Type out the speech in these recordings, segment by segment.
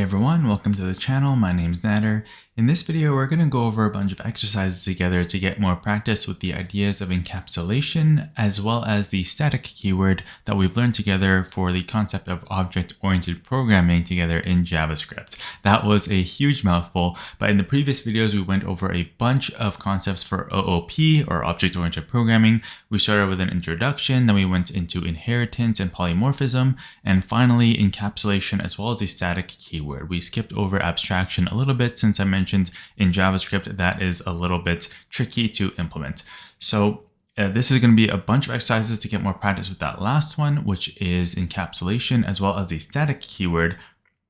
everyone, welcome to the channel. My name's Nader. In this video, we're going to go over a bunch of exercises together to get more practice with the ideas of encapsulation, as well as the static keyword that we've learned together for the concept of object-oriented programming together in JavaScript. That was a huge mouthful, but in the previous videos, we went over a bunch of concepts for OOP, or object-oriented programming. We started with an introduction, then we went into inheritance and polymorphism, and finally encapsulation, as well as the static keyword. We skipped over abstraction a little bit since I mentioned in JavaScript that is a little bit tricky to implement. So this is going to be a bunch of exercises to get more practice with that last one, which is encapsulation as well as the static keyword,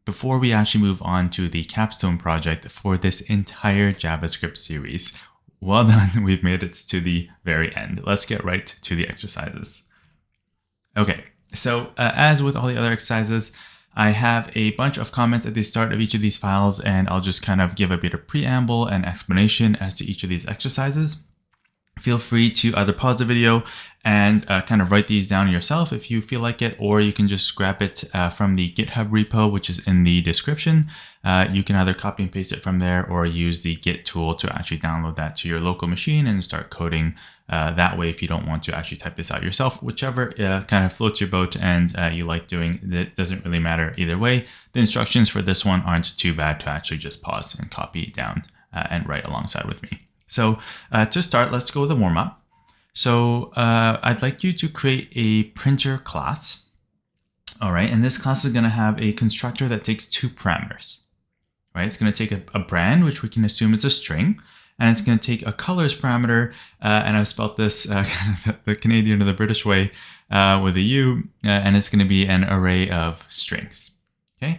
before we actually move on to the capstone project for this entire JavaScript series. Well done, we've made it to the very end. Let's get right to the exercises. Okay, so as with all the other exercises, I have a bunch of comments at the start of each of these files, and I'll just kind of give a bit of preamble and explanation as to each of these exercises. Feel free to either pause the video and kind of write these down yourself if you feel like it, or you can just grab it from the GitHub repo, which is in the description. You can either copy and paste it from there or use the Git tool to actually download that to your local machine and start coding that way if you don't want to actually type this out yourself. Whichever kind of floats your boat and you like doing, it doesn't really matter either way. The instructions for this one aren't too bad to actually just pause and copy down and write alongside with me. So to start, let's go with a warm-up. So I'd like you to create a printer class. All right, and this class is going to have a constructor that takes two parameters. Right, it's going to take a brand, which we can assume is a string, and it's going to take a colors parameter, and I've spelled this kind of the Canadian or the British way with a U, and it's going to be an array of strings. Okay.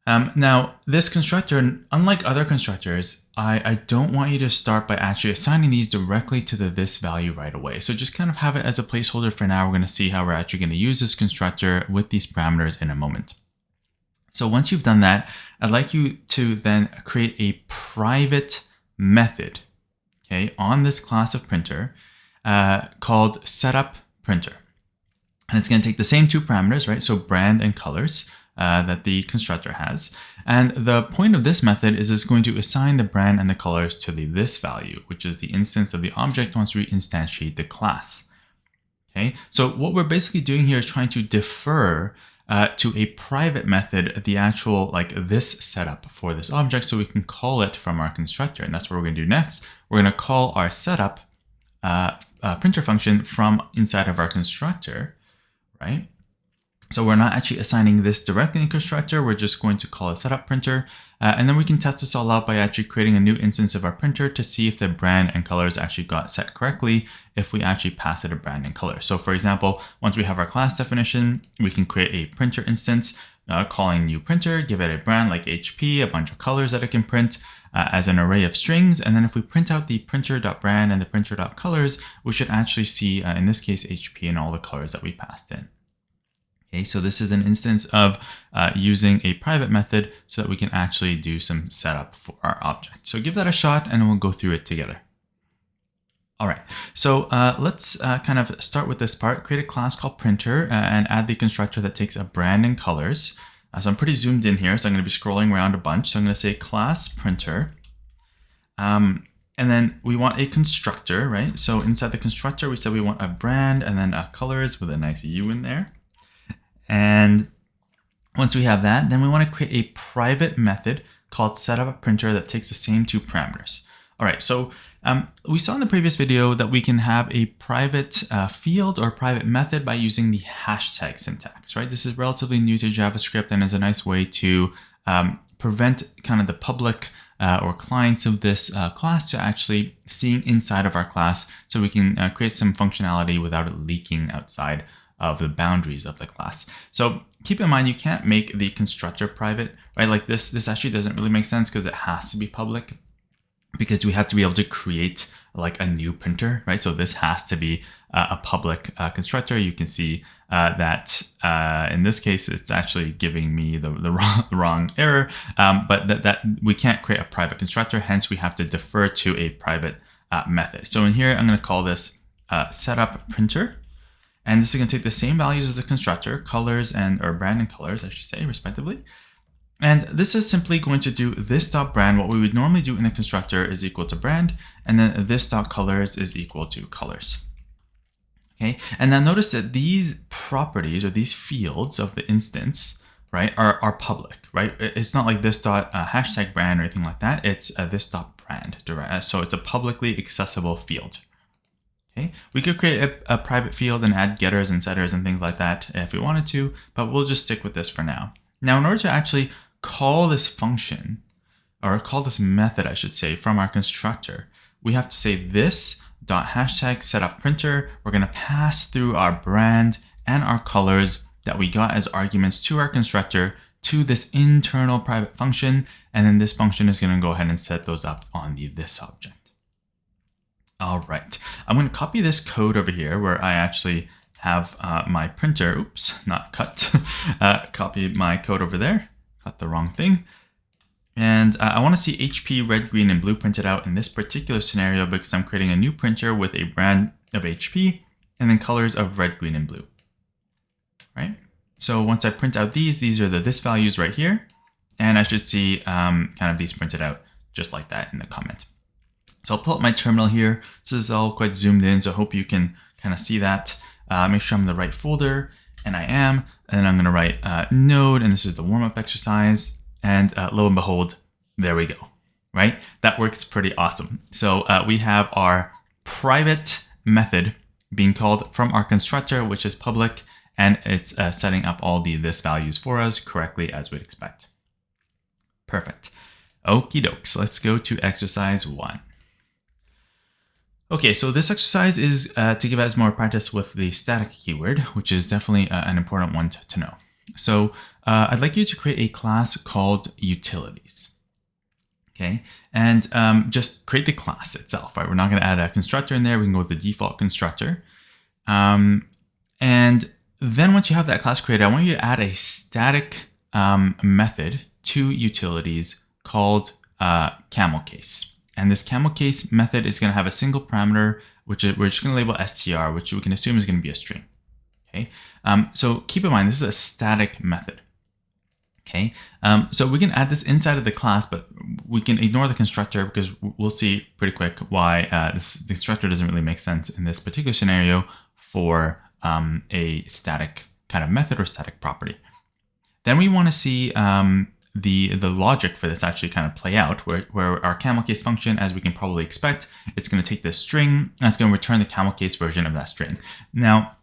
Now, this constructor, unlike other constructors, I don't want you to start by actually assigning these directly to the this value right away. So just kind of have it as a placeholder for now. We're going to see how we're actually going to use this constructor with these parameters in a moment. So once you've done that, I'd like you to then create a private method, okay, on this class of printer called setupPrinter. And it's going to take the same two parameters, right? So brand and colors. That the constructor has. And the point of this method is it's going to assign the brand and the colors to the this value, which is the instance of the object once we instantiate the class. Okay, so what we're basically doing here is trying to defer to a private method the actual like this setup for this object so we can call it from our constructor. And that's what we're going to do next. We're going to call our setup printer function from inside of our constructor, right? So we're not actually assigning this directly in the constructor. We're just going to call a setup printer. And then we can test this all out by actually creating a new instance of our printer to see if the brand and colors actually got set correctly if we actually pass it a brand and color. So for example, once we have our class definition, we can create a printer instance calling new printer, give it a brand like HP, a bunch of colors that it can print as an array of strings. And then if we print out the printer.brand and the printer.colors, we should actually see, in this case, HP and all the colors that we passed in. Okay, so this is an instance of using a private method so that we can actually do some setup for our object. So give that a shot and we'll go through it together. All right, so let's kind of start with this part. Create a class called printer and add the constructor that takes a brand and colors. So I'm pretty zoomed in here, so I'm going to be scrolling around a bunch. So I'm going to say class printer. And then we want a constructor, right? So inside the constructor, we said we want a brand and then a colors with a nice U in there. And once we have that, then we want to create a private method called setupPrinter that takes the same two parameters. All right, so we saw in the previous video that we can have a private field or private method by using the hashtag syntax, right? This is relatively new to JavaScript and is a nice way to prevent kind of the public or clients of this class to actually seeing inside of our class, so we can create some functionality without it leaking outside of the boundaries of the class. So keep in mind, you can't make the constructor private, right? Like this actually doesn't really make sense because it has to be public, because we have to be able to create like a new printer, right? So this has to be a public constructor. You can see that in this case, it's actually giving me the wrong error, but that we can't create a private constructor. Hence, we have to defer to a private method. So in here, I'm going to call this setupPrinter. And this is going to take the same values as the constructor, colors or brand and colors, I should say, respectively. And this is simply going to do this.brand. What we would normally do in the constructor is equal to brand, and then this.colors is equal to colors. Okay, and now notice that these properties or these fields of the instance, right, are public, right? It's not like this dot hashtag brand or anything like that. It's this dot brand, so it's a publicly accessible field. Okay, we could create a private field and add getters and setters and things like that if we wanted to, but we'll just stick with this for now. Now, in order to actually call this function, or call this method, I should say, from our constructor, we have to say this dot hashtag setup printer. We're going to pass through our brand and our colors that we got as arguments to our constructor to this internal private function, and then this function is going to go ahead and set those up on the this object. All right, I'm going to copy this code over here where I actually have my printer, oops, not cut, copy my code over there, cut the wrong thing. And I want to see HP red, green, and blue printed out in this particular scenario because I'm creating a new printer with a brand of HP and then colors of red, green, and blue, right? So once I print out these are the this values right here. And I should see kind of these printed out just like that in the comment. So I'll pull up my terminal here. This is all quite zoomed in, so I hope you can kind of see that. Make sure I'm in the right folder, and I am. And then I'm going to write node, and this is the warm-up exercise. And lo and behold, there we go, right? That works pretty awesome. So we have our private method being called from our constructor, which is public, and it's setting up all the this values for us correctly as we'd expect. Perfect. Okie dokes, let's go to exercise 1. Okay, so this exercise is to give us more practice with the static keyword, which is definitely an important one to know. So I'd like you to create a class called utilities. Okay, and just create the class itself, right? We're not going to add a constructor in there. We can go with the default constructor. And then once you have that class created, I want you to add a static method to utilities called camel case. And this camel case method is going to have a single parameter, which we're just going to label str, which we can assume is going to be a string. Okay, so keep in mind, this is a static method. Okay, so we can add this inside of the class, but we can ignore the constructor because we'll see pretty quick why the constructor doesn't really make sense in this particular scenario for a static kind of method or static property. Then we want to see the logic for this actually kind of play out, where our camel case function, as we can probably expect, it's going to take this string and it's going to return the camel case version of that string. Now,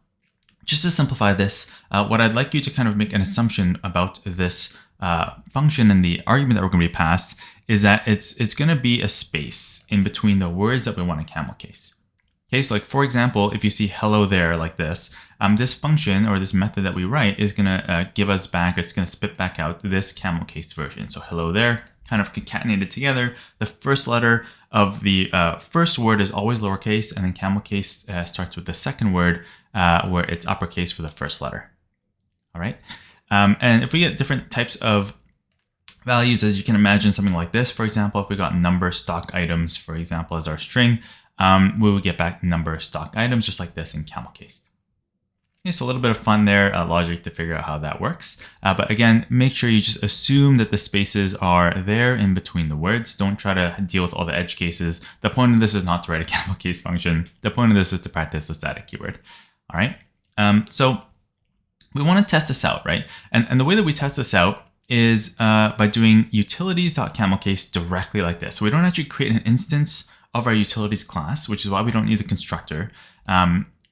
just to simplify this, what I'd like you to kind of make an assumption about this function and the argument that we're going to be passed is that it's going to be a space in between the words that we want to camel case. Okay, so like for example, if you see hello there like this, this function or this method that we write is going to give us back, it's going to spit back out this camel case version. So hello there, kind of concatenated together. The first letter of the first word is always lowercase, and then camel case starts with the second word where it's uppercase for the first letter. All right, and if we get different types of values, as you can imagine, something like this, for example, if we got number stock items, for example, as our string, we will get back number stock items just like this in camel case. Okay, so a little bit of fun there, logic to figure out how that works. But again, make sure you just assume that the spaces are there in between the words. Don't try to deal with all the edge cases. The point of this is not to write a camel case function. The point of this is to practice the static keyword. All right. So we want to test this out, right? And the way that we test this out is by doing utilities.camelcase directly like this. So we don't actually create an instance of our utilities class, which is why we don't need the constructor.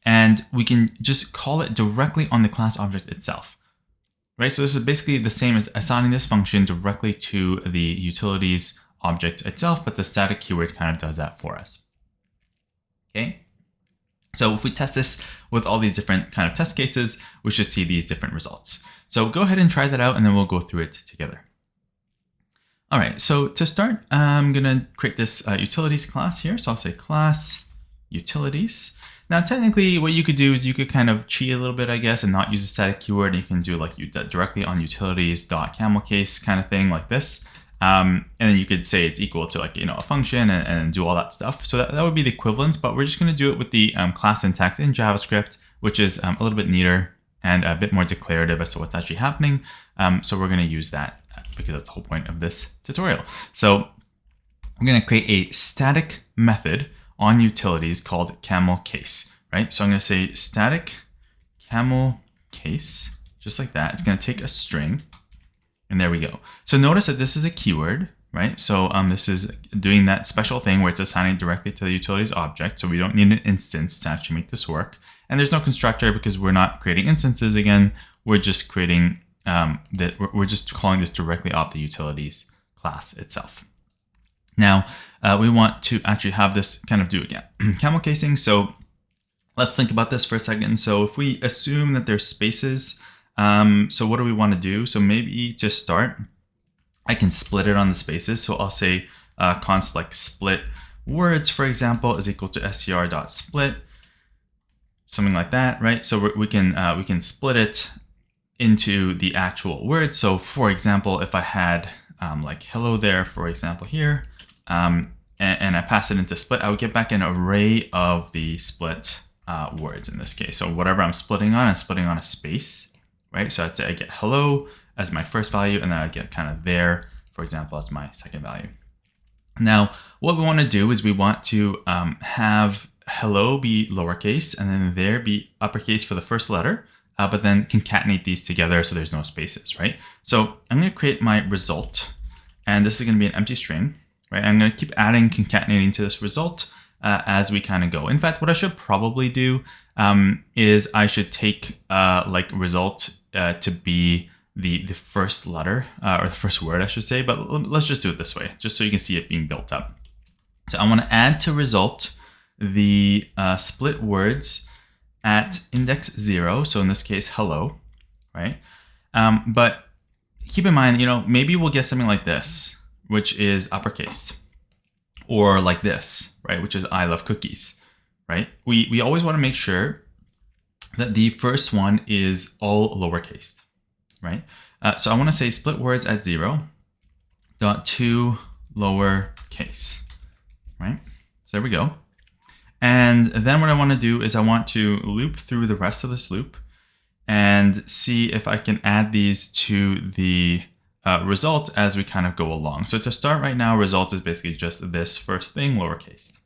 And we can just call it directly on the class object itself, right? So this is basically the same as assigning this function directly to the utilities object itself, but the static keyword kind of does that for us. Okay. So if we test this with all these different kind of test cases, we should see these different results. So go ahead and try that out, and then we'll go through it together. All right, so to start, I'm gonna create this utilities class here. So I'll say class utilities. Now, technically what you could do is you could kind of cheat a little bit, I guess, and not use a static keyword. You can do like directly on utilities.camelcase kind of thing like this. And then you could say it's equal to like, a function and do all that stuff. So that would be the equivalent, but we're just going to do it with the class syntax in JavaScript, which is a little bit neater and a bit more declarative as to what's actually happening. So we're going to use that because that's the whole point of this tutorial. So I'm going to create a static method on utilities called camel case, right? So I'm going to say static camel case, just like that. It's going to take a string, and there we go. So notice that this is a keyword, right? So this is doing that special thing where it's assigning directly to the utilities object. So we don't need an instance to actually make this work. And there's no constructor because we're not creating instances again. We're just creating we're just calling this directly off the utilities class itself. Now we want to actually have this kind of do again. Camel casing. So let's think about this for a second. So if we assume that there's spaces, so what do we want to do? So maybe to start, I can split it on the spaces. So I'll say const like split words, for example, is equal to str.split, something like that, right? So we can split it into the actual word. So for example, if I had like hello there, for example, here, and I pass it into split, I would get back an array of the split words in this case. So whatever I'm splitting on a space, right? So I'd say I get hello as my first value, and then I get kind of there, for example, as my second value. Now, what we want to do is we want to have hello be lowercase and then there be uppercase for the first letter, but then concatenate these together so there's no spaces, right? So I'm going to create my result, and this is going to be an empty string, right? I'm going to keep adding concatenating to this result as we kind of go. In fact, what I should probably do is I should take like result to be the first letter or the first word, I should say, but let's just do it this way, just so you can see it being built up. So I want to add to result the split words at index 0. So in this case, hello, right? But keep in mind, maybe we'll get something like this, which is uppercase, or like this, right? Which is I love cookies, right? We always want to make sure that the first one is all lowercase, right? So I want to say split words at 0 dot to lowercase, right? So there we go. And then what I want to do is I want to loop through the rest of this loop and see if I can add these to the result as we kind of go along. So to start right now, result is basically just this first thing, lowercase.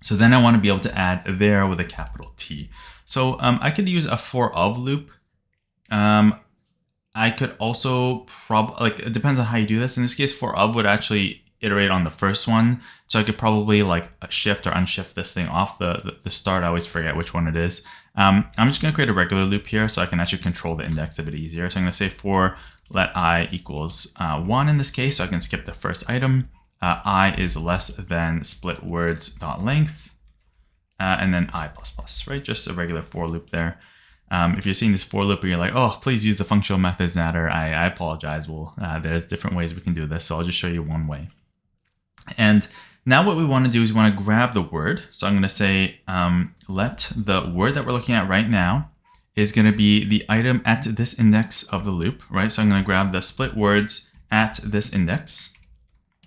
So then I want to be able to add there with a capital T. So I could use a for of loop. I could also it depends on how you do this. In this case, for of would actually iterate on the first one. So I could probably like shift or unshift this thing off the start. I always forget which one it is. I'm just going to create a regular loop here so I can actually control the index a bit easier. So I'm going to say for let I equals 1 in this case, so I can skip the first item. I is less than split words dot length, and then I plus plus, right? Just a regular for loop there. If you're seeing this for loop and you're like, oh, please use the functional methods, Nader, I apologize. Well, there's different ways we can do this, so I'll just show you one way. And now what we want to do is we want to grab the word. So I'm going to say let the word that we're looking at right now is going to be the item at this index of the loop, right? So I'm going to grab the split words at this index,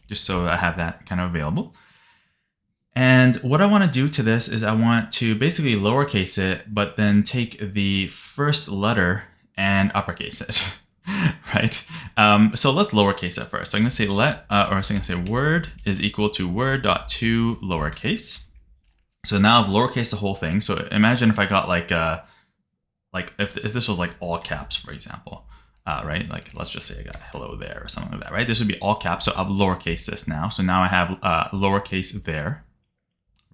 just so I have that kind of available. And what I want to do to this is I want to basically lowercase it, but then take the first letter and uppercase it, right? So let's lowercase it first. So I'm going to say let, or I'm going to say word is equal to word dot to lowercase. So now I've lowercased the whole thing. So imagine if I got like if this was like all caps, for example, right? Like let's just say I got hello there or something like that, right? This would be all caps. So I've lowercased this now. So now I have lowercase there,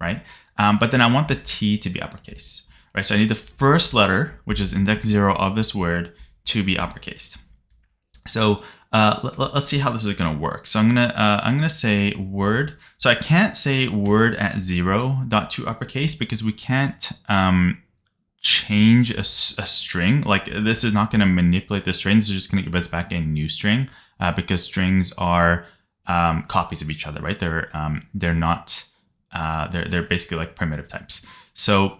right? But then I want the T to be uppercase, right? So I need the first letter, which is index 0 of this word, to be uppercase. So let's see how this is going to work. So I'm gonna say word. So I can't say word at 0 dot to uppercase because we can't change a string. Like this is not going to manipulate the string. This is just going to give us back a new string because strings are copies of each other, right? They're not. They're basically like primitive types. So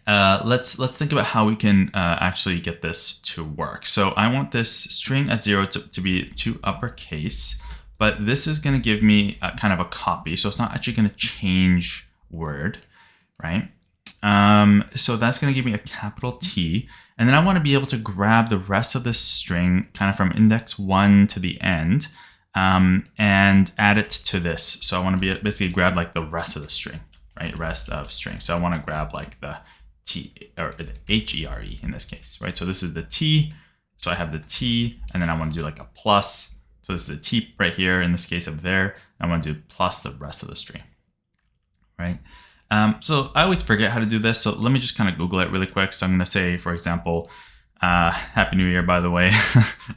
let's think about how we can actually get this to work. So I want this string at 0 to be to uppercase, but this is going to give me kind of a copy. So it's not actually going to change word, right? So that's going to give me a capital T. And then I want to be able to grab the rest of this string kind of from index 1 to the end and add it to this. So I want to basically grab like the rest of the string, right? Rest of string. So I want to grab like the T or the HERE in this case, right? So this is the T. So I have the T, and then I want to do like a plus. So this is the T right here in this case up there. I want to do plus the rest of the string, right? So I always forget how to do this. So let me just kind of Google it really quick. So I'm going to say, for example, Happy New Year, by the way.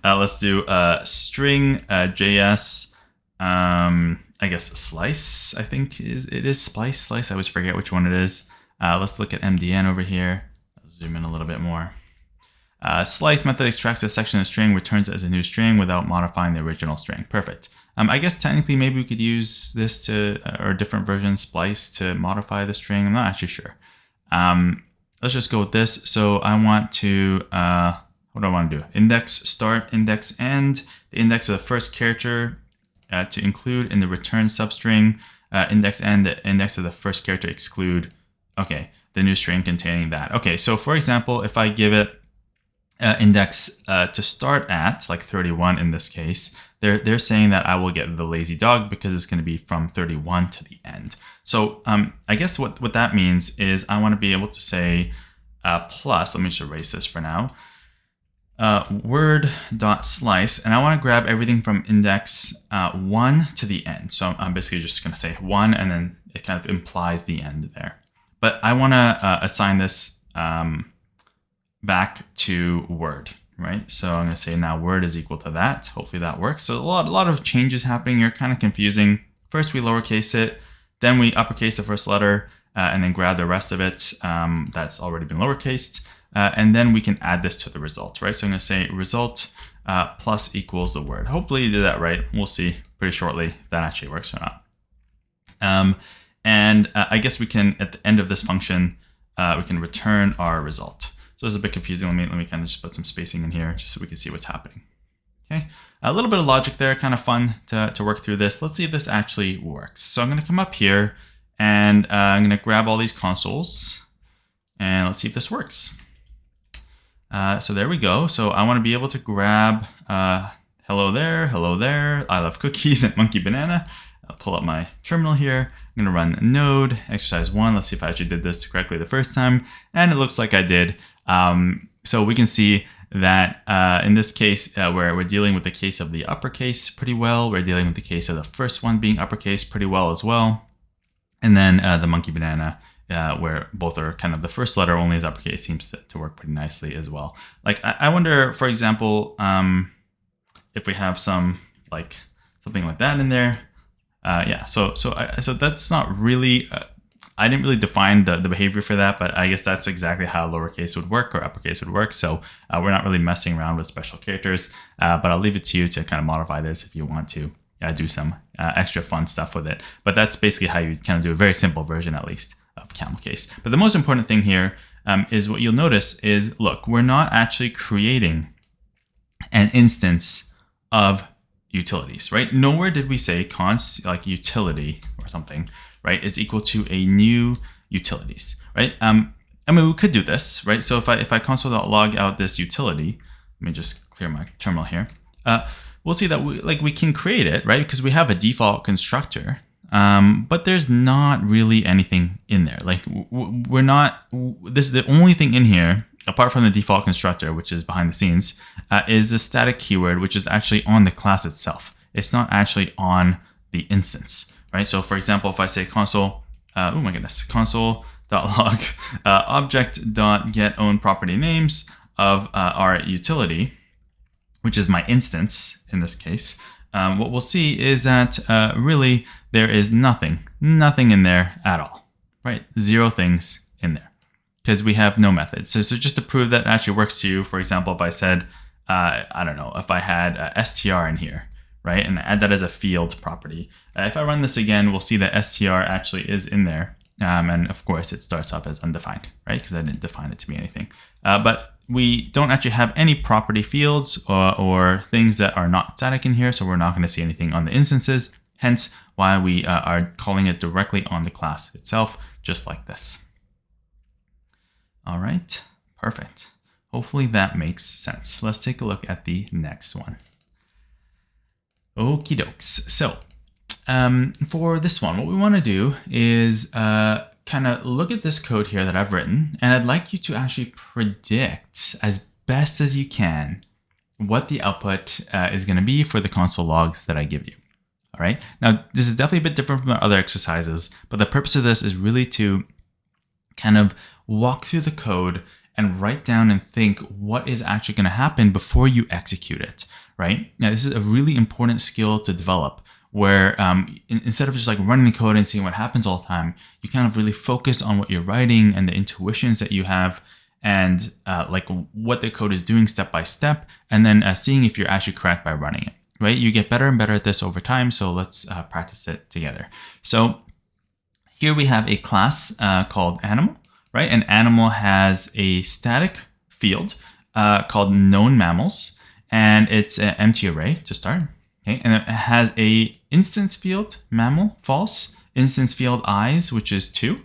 Let's do string JS. I guess slice, I think it is splice. I always forget which one it is. Let's look at MDN over here. I'll zoom in a little bit more. Slice method extracts a section of string, returns it as a new string without modifying the original string. Perfect. I guess technically maybe we could use this to, or a different version, splice, to modify the string. I'm not actually sure. Let's just go with this. So I want to, what do I want to do? Index start, index end, the index of the first character to include in the return substring, index end, the index of the first character exclude, okay, the new string containing that. Okay, so for example, if I give it index to start at, like 31 in this case, they're saying that I will get the lazy dog because it's going to be from 31 to the end. So I guess what that means is I want to be able to say plus, let me just erase this for now, word.slice, and I want to grab everything from index 1 to the end. So I'm basically just going to say 1, and then it kind of implies the end there. But I want to assign this back to word, right? So I'm going to say now word is equal to that. Hopefully that works. So a lot of changes happening here, kind of confusing. First we lowercase it, then we uppercase the first letter, and then grab the rest of it that's already been lowercased. And then we can add this to the result, right? So I'm going to say result plus equals the word. Hopefully you did that right. We'll see pretty shortly if that actually works or not. And I guess we can, at the end of this function, we can return our result. So it's a bit confusing. Let me kind of just put some spacing in here just so we can see what's happening. Okay, a little bit of logic there, kind of fun to work through this. Let's see if this actually works. So I'm going to come up here and I'm going to grab all these consoles and let's see if this works. So there we go. So I want to be able to grab hello there, I love cookies, and monkey banana. I'll pull up my terminal here. I'm going to run node exercise 1. Let's see if I actually did this correctly the first time. And it looks like I did. So we can see that in this case, where we're dealing with the case of the uppercase pretty well, we're dealing with the case of the first one being uppercase pretty well as well. And then the monkey banana, where both are kind of the first letter only is uppercase, seems to work pretty nicely as well. Like I wonder, for example, if we have some like something like that in there. Yeah, so that's not really, I didn't really define the behavior for that, but I guess that's exactly how lowercase would work or uppercase would work. So we're not really messing around with special characters, but I'll leave it to you to kind of modify this if you want to do some extra fun stuff with it. But that's basically how you kind of do a very simple version, at least, of camel case. But the most important thing here is what you'll notice is, look, we're not actually creating an instance of utilities, right? Nowhere did we say const like utility or something, right, is equal to a new utilities, right? I mean, we could do this, right? So if I console.log out this utility, let me just clear my terminal here. We'll see that we can create it, right? Because we have a default constructor, but there's not really anything in there. Like we're not. This is the only thing in here, apart from the default constructor, which is behind the scenes, is the static keyword, which is actually on the class itself. It's not actually on the instance, right? So for example, if I say console, oh my goodness, console.log object.get own property names of our utility, which is my instance in this case, what we'll see is that really there is nothing in there at all, right? Zero things in there, because we have no method. So just to prove that actually works to you, for example, if I said, I don't know, if I had str in here, right, and add that as a field property. If I run this again, we'll see that str actually is in there. And of course, it starts off as undefined, right, because I didn't define it to be anything. But we don't actually have any property fields or things that are not static in here, so we're not going to see anything on the instances, hence why we are calling it directly on the class itself, just like this. All right, perfect. Hopefully that makes sense. Let's take a look at the next one. Okie dokes. So for this one, what we want to do is kind of look at this code here that I've written, and I'd like you to actually predict as best as you can what the output is going to be for the console logs that I give you. All right. Now, this is definitely a bit different from our other exercises, but the purpose of this is really to kind of walk through the code and write down and think what is actually going to happen before you execute it, right? Now, this is a really important skill to develop, where instead of just like running the code and seeing what happens all the time, you kind of really focus on what you're writing and the intuitions that you have, and like what the code is doing step by step, and then seeing if you're actually correct by running it, right? You get better and better at this over time, so let's practice it together. So here we have a class called animal, right? An animal has a static field called known mammals, and it's an empty array to start. Okay, and it has a instance field mammal false, instance field eyes, which is 2.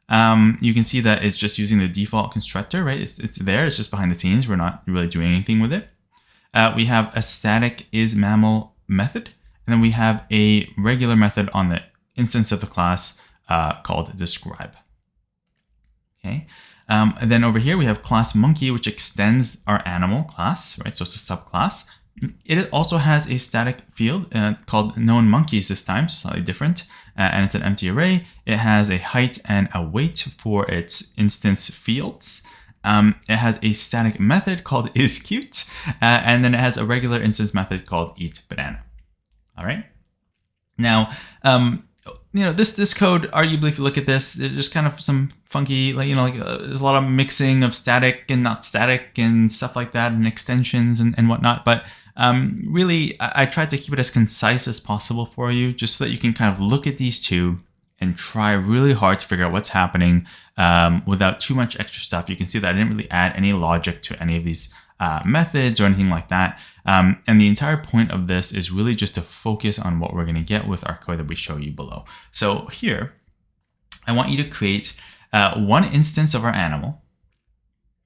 You can see that it's just using the default constructor, right? It's there. It's just behind the scenes. We're not really doing anything with it. We have a static is mammal method, and then we have a regular method on the instance of the class called describe. Okay. And then over here we have class monkey, which extends our animal class, right? So it's a subclass. It also has a static field called known monkeys this time, so slightly different, and it's an empty array. It has a height and a weight for its instance fields. It has a static method called isCute, and then it has a regular instance method called eatBanana. All right. Now, this code, arguably, if you look at this, there's just kind of some funky, there's a lot of mixing of static and not static and stuff like that, and extensions and whatnot. But really, I tried to keep it as concise as possible for you, just so that you can kind of look at these two and try really hard to figure out what's happening without too much extra stuff. You can see that I didn't really add any logic to any of these methods or anything like that. And the entire point of this is really just to focus on what we're going to get with our code that we show you below. So here, I want you to create one instance of our animal.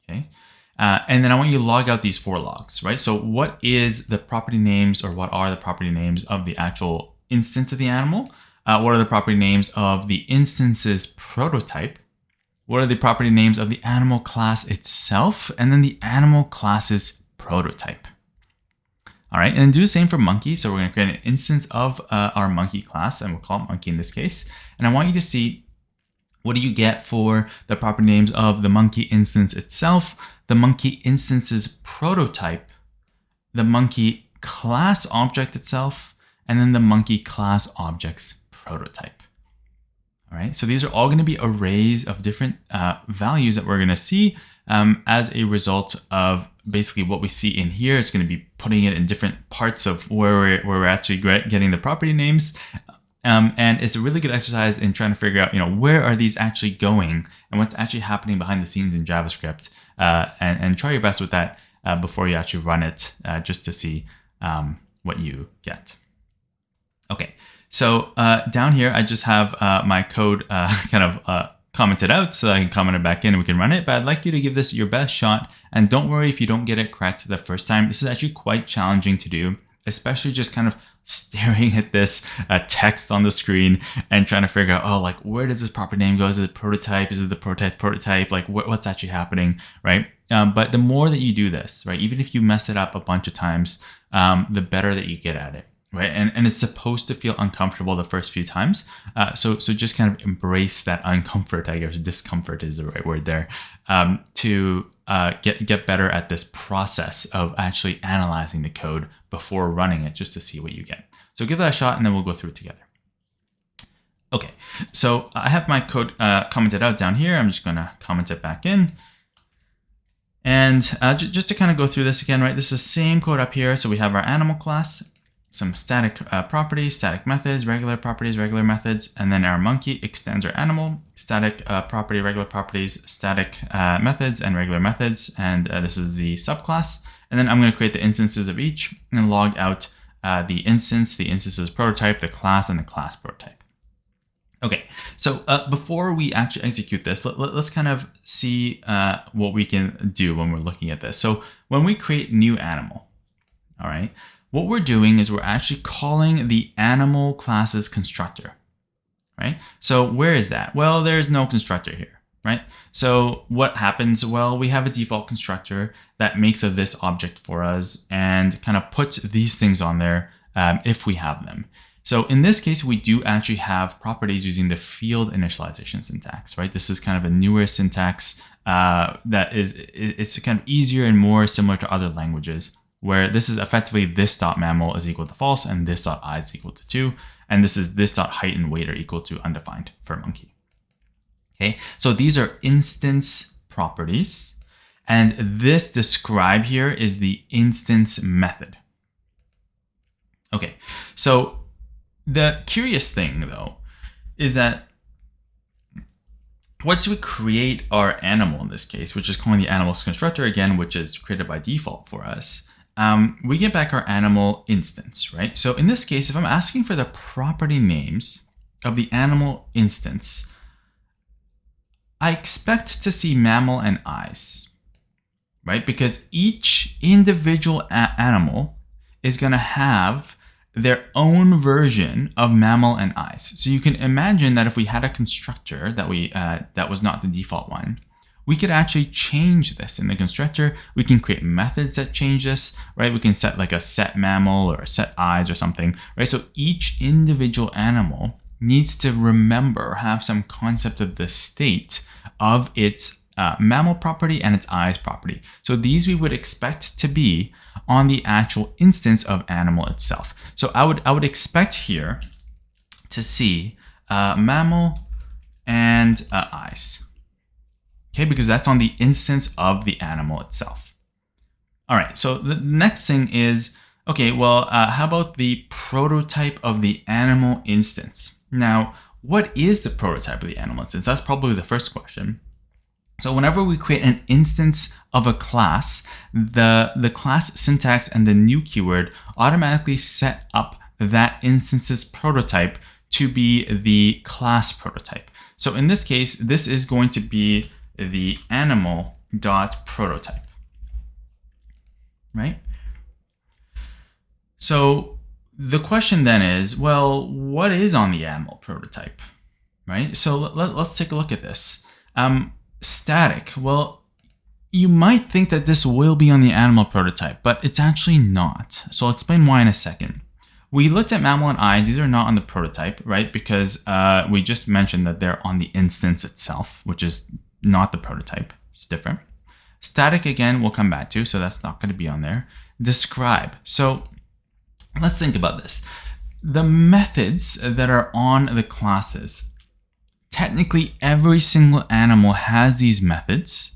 Okay. And then I want you to log out these 4 logs, right? So what is the property names, or what are the property names of the actual instance of the animal? What are the property names of the instance's prototype? What are the property names of the animal class itself? And then the animal class's prototype. All right, and then do the same for monkey. So we're going to create an instance of our monkey class, and we'll call it monkey in this case. And I want you to see, what do you get for the property names of the monkey instance itself, the monkey instance's prototype, the monkey class object itself, and then the monkey class object's prototype. All right, so these are all going to be arrays of different values that we're going to see as a result of basically what we see in here. It's going to be putting it in different parts of where we're actually getting the property names. And it's a really good exercise in trying to figure out, where are these actually going and what's actually happening behind the scenes in JavaScript, and try your best with that before you actually run it, just to see what you get. Okay, so down here, I just have my code kind of commented out, so I can comment it back in and we can run it. But I'd like you to give this your best shot, and don't worry if you don't get it correct the first time. This is actually quite challenging to do, especially just kind of staring at this text on the screen and trying to figure out, where does this property name go? Is it prototype? Is it the prototype? Like what's actually happening, right? But the more that you do this, right, even if you mess it up a bunch of times, the better that you get at it, right? And it's supposed to feel uncomfortable the first few times. So just kind of embrace that uncomfort, I guess. Discomfort is the right word there, to get better at this process of actually analyzing the code before running it, just to see what you get. So give that a shot, and then we'll go through it together. Okay, so I have my code commented out down here. I'm just going to comment it back in. And just to kind of go through this again, right? This is the same code up here. So we have our animal class, some static properties, static methods, regular properties, regular methods, and then our monkey extends our animal, static property, regular properties, static methods, and regular methods. And this is the subclass. And then I'm going to create the instances of each and log out the instance's prototype, the class, and the class prototype. Okay, so before we actually execute this, let's kind of see what we can do when we're looking at this. So when we create new animal, all right, what we're doing is we're actually calling the animal class's constructor, right? So where is that? Well, there's no constructor here, right? So what happens? Well, we have a default constructor that makes a this object for us and kind of puts these things on there if we have them. So in this case, we do actually have properties using the field initialization syntax, right? This is kind of a newer syntax it's kind of easier and more similar to other languages, where this is effectively this.mammal is equal to false and this.I is equal to 2. And this is this.height and weight are equal to undefined for monkey. Okay, so these are instance properties. And this describe here is the instance method. Okay, so the curious thing though is that once we create our animal in this case, which is calling the animal's constructor again, which is created by default for us, we get back our animal instance, right? So in this case, if I'm asking for the property names of the animal instance, I expect to see mammal and eyes, right? Because each individual animal is going to have their own version of mammal and eyes. So you can imagine that if we had a constructor that was not the default one, we could actually change this in the constructor. We can create methods that change this, right? We can set like a set mammal or a set eyes or something, right? So each individual animal needs to remember or have some concept of the state of its mammal property and its eyes property. So these we would expect to be on the actual instance of animal itself. So I would expect here to see mammal and eyes. Okay, because that's on the instance of the animal itself. All right, so the next thing is, okay, well, how about the prototype of the animal instance? Now, what is the prototype of the animal instance? That's probably the first question. So whenever we create an instance of a class, the class syntax and the new keyword automatically set up that instance's prototype to be the class prototype. So in this case, this is going to be the animal.prototype, right? So the question then is, well, what is on the animal prototype, right? So let's take a look at this. Static. Well, you might think that this will be on the animal prototype, but it's actually not. So I'll explain why in a second. We looked at mammal and eyes. These are not on the prototype, right? Because we just mentioned that they're on the instance itself, which is not the prototype. It's different. Static, again, we'll come back to, so that's not going to be on there. Describe. So let's think about this. The methods that are on the classes, technically every single animal has these methods,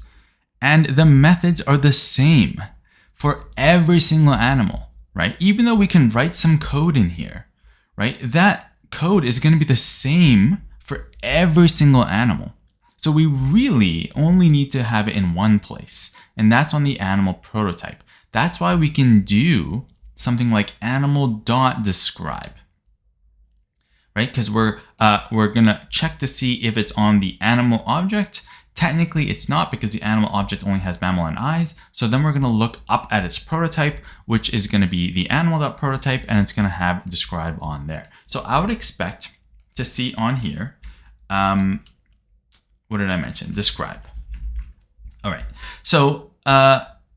and the methods are the same for every single animal, right? Even though we can write some code in here, right? That code is going to be the same for every single animal. So we really only need to have it in one place, and that's on the animal prototype. That's why we can do something like animal.describe. Right? Because we're gonna check to see if it's on the animal object. Technically, it's not, because the animal object only has mammal and eyes. So then we're gonna look up at its prototype, which is gonna be the animal.prototype, and it's gonna have describe on there. So I would expect to see on here, what did I mention? Describe. All right. So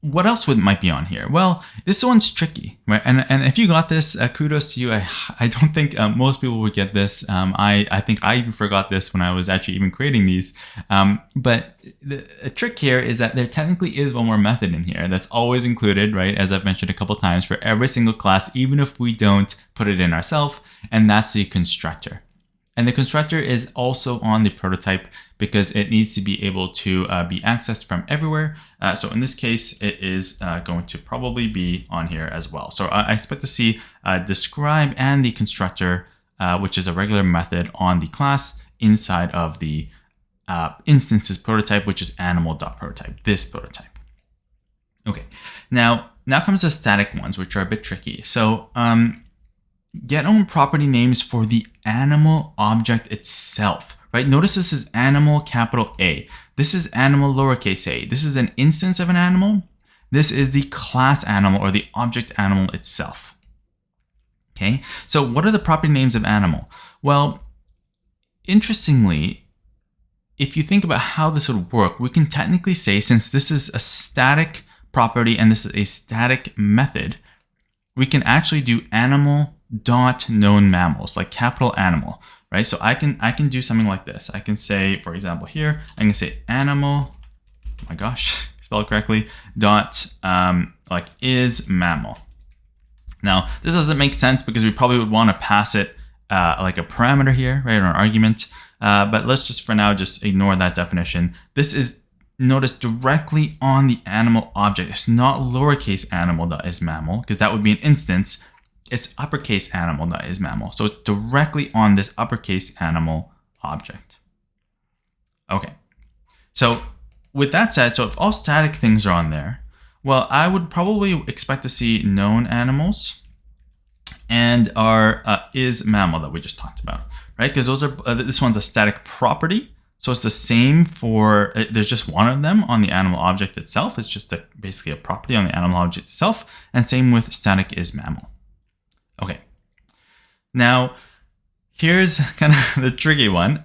what else might be on here? Well, this one's tricky, right? And if you got this, kudos to you. I don't think most people would get this. I think I even forgot this when I was actually even creating these. But the trick here is that there technically is one more method in here that's always included, right? As I've mentioned a couple times, for every single class, even if we don't put it in ourselves, and that's the constructor. And the constructor is also on the prototype because it needs to be able to be accessed from everywhere. So in this case, it is going to probably be on here as well. So I expect to see describe and the constructor, which is a regular method on the class inside of the instances prototype, which is animal.prototype, this prototype. Okay, now comes the static ones, which are a bit tricky. So get own property names for the animal object itself, right? Notice this is animal capital A. This is animal lowercase a. This is an instance of an animal. This is the class animal or the object animal itself. Okay, so what are the property names of animal? Well, interestingly, if you think about how this would work, we can technically say, since this is a static property and this is a static method, we can actually do animal dot known mammals, like capital animal, right? So I can do something like this. I can say, for example, here, I can say animal, oh my gosh, spell it correctly, dot like is mammal. Now, this doesn't make sense because we probably would want to pass it like a parameter here, right, or an argument. But let's just, for now, just ignore that definition. This is, notice, directly on the animal object. It's not lowercase animal that is mammal, because that would be an instance. It's uppercase animal that is mammal. So it's directly on this uppercase animal object. Okay. So with that said, so if all static things are on there, well, I would probably expect to see known animals and our is mammal that we just talked about, right? Because those are this one's a static property, so it's the same for there's just one of them on the animal object itself. It's just basically a property on the animal object itself, and same with static is mammal. Okay, now here's kind of the tricky one.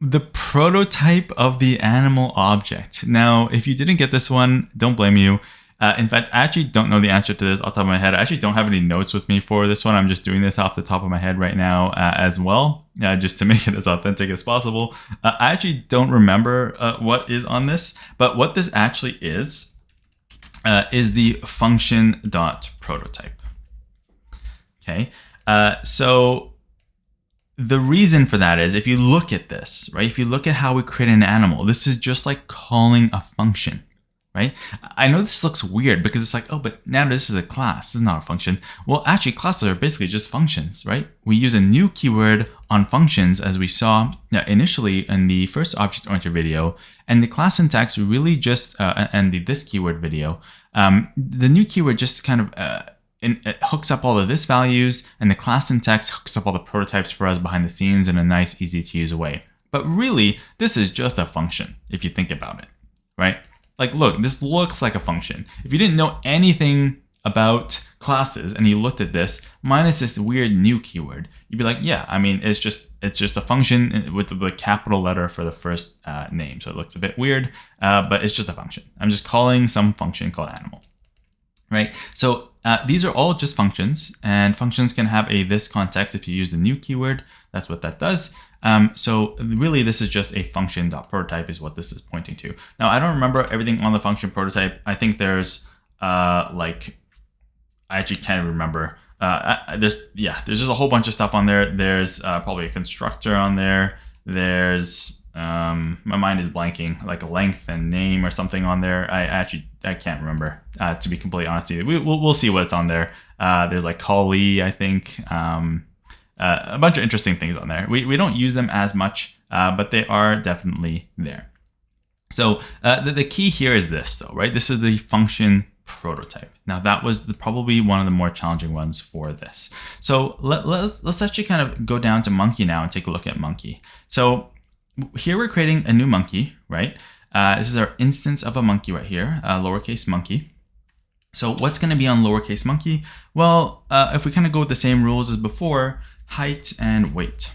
The prototype of the animal object. Now, if you didn't get this one, don't blame you. In fact, I actually don't know the answer to this off the top of my head. I actually don't have any notes with me for this one. I'm just doing this off the top of my head right now as well, just to make it as authentic as possible. I actually don't remember what is on this, but what this actually is the function.prototype. Okay, so the reason for that is if you look at this, right? If you look at how we create an animal, this is just like calling a function, right? I know this looks weird because it's like, oh, but now this is a class. This is not a function. Well, actually, classes are basically just functions, right? We use a new keyword on functions as we saw initially in the first object-oriented video, and the class syntax really just, and this keyword video, the new keyword just kind of, it hooks up all of this values, and the class syntax hooks up all the prototypes for us behind the scenes in a nice, easy to use way. But really, this is just a function if you think about it, right? Like, look, this looks like a function. If you didn't know anything about classes and you looked at this minus this weird new keyword, you'd be like, yeah, I mean, it's just a function with the capital letter for the first name. So it looks a bit weird, but it's just a function. I'm just calling some function called animal, right? So these are all just functions, and functions can have a this context if you use the new keyword. That's what that does. So really, this is just a function.prototype is what this is pointing to. Now, I don't remember everything on the function prototype. I think there's like, I actually can't remember. There's just a whole bunch of stuff on there. There's probably a constructor on there. There's my mind is blanking, like a length and name or something on there. I can't remember, to be completely honest with you. We'll see what's on there. There's like callee, I think. A bunch of interesting things on there. We don't use them as much, but they are definitely there. So the key here is this, though, right? This is the function prototype. Now, that was probably one of the more challenging ones for this. So let's actually kind of go down to monkey now and take a look at monkey. So here we're creating a new monkey, right? This is our instance of a monkey right here, lowercase monkey. So what's going to be on lowercase monkey? Well, if we kind of go with the same rules as before, height and weight,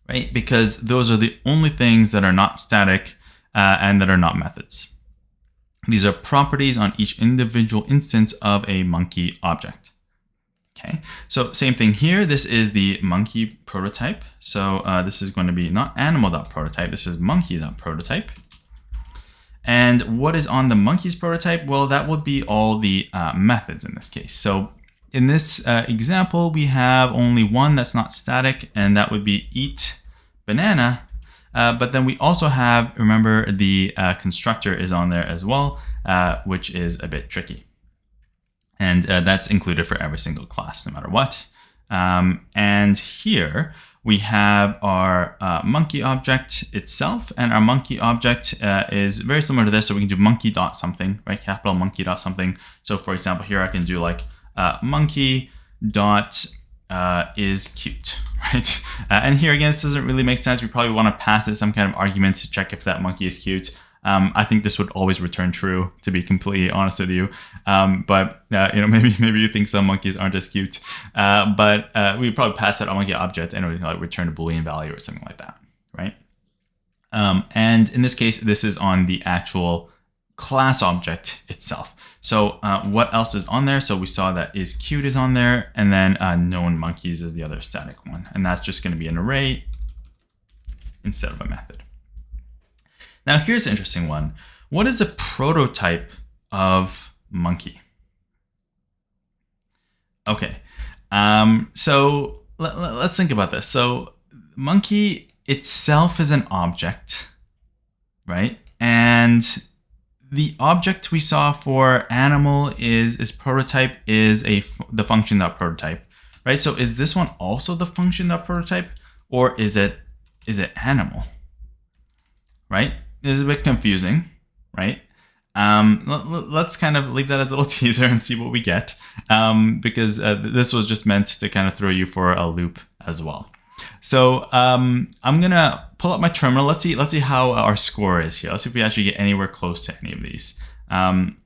right? Because those are the only things that are not static and that are not methods. These are properties on each individual instance of a monkey object. Okay, so same thing here. This is the monkey prototype. So this is going to be not animal.prototype. This is monkey.prototype. And what is on the monkey's prototype? Well, that would be all the methods in this case. So in this example, we have only one that's not static, and that would be eat banana. But then we also have, remember, the constructor is on there as well, which is a bit tricky. And that's included for every single class, no matter what. And here we have our monkey object itself, and our monkey object is very similar to this. So we can do monkey dot something, right? Capital monkey dot something. So for example, here I can do like monkey dot is cute, right? And here again, this doesn't really make sense. We probably want to pass it some kind of argument to check if that monkey is cute. I think this would always return true, to be completely honest with you. But maybe you think some monkeys aren't as cute. But we probably pass that on monkey object and it would like return a Boolean value or something like that, right? And in this case, this is on the actual class object itself. So what else is on there? So we saw that is cute is on there, and then known monkeys is the other static one. And that's just going to be an array instead of a method. Now here's an interesting one. What is a prototype of monkey? Okay, so let's think about this. So monkey itself is an object, right? And the object we saw for animal is prototype is the function.prototype, right? So is this one also the function.prototype, or is it animal, right? This is a bit confusing, right? Let's kind of leave that as a little teaser and see what we get, because this was just meant to kind of throw you for a loop as well. So I'm gonna pull up my terminal. Let's see how our score is here. Let's see if we actually get anywhere close to any of these. So I'm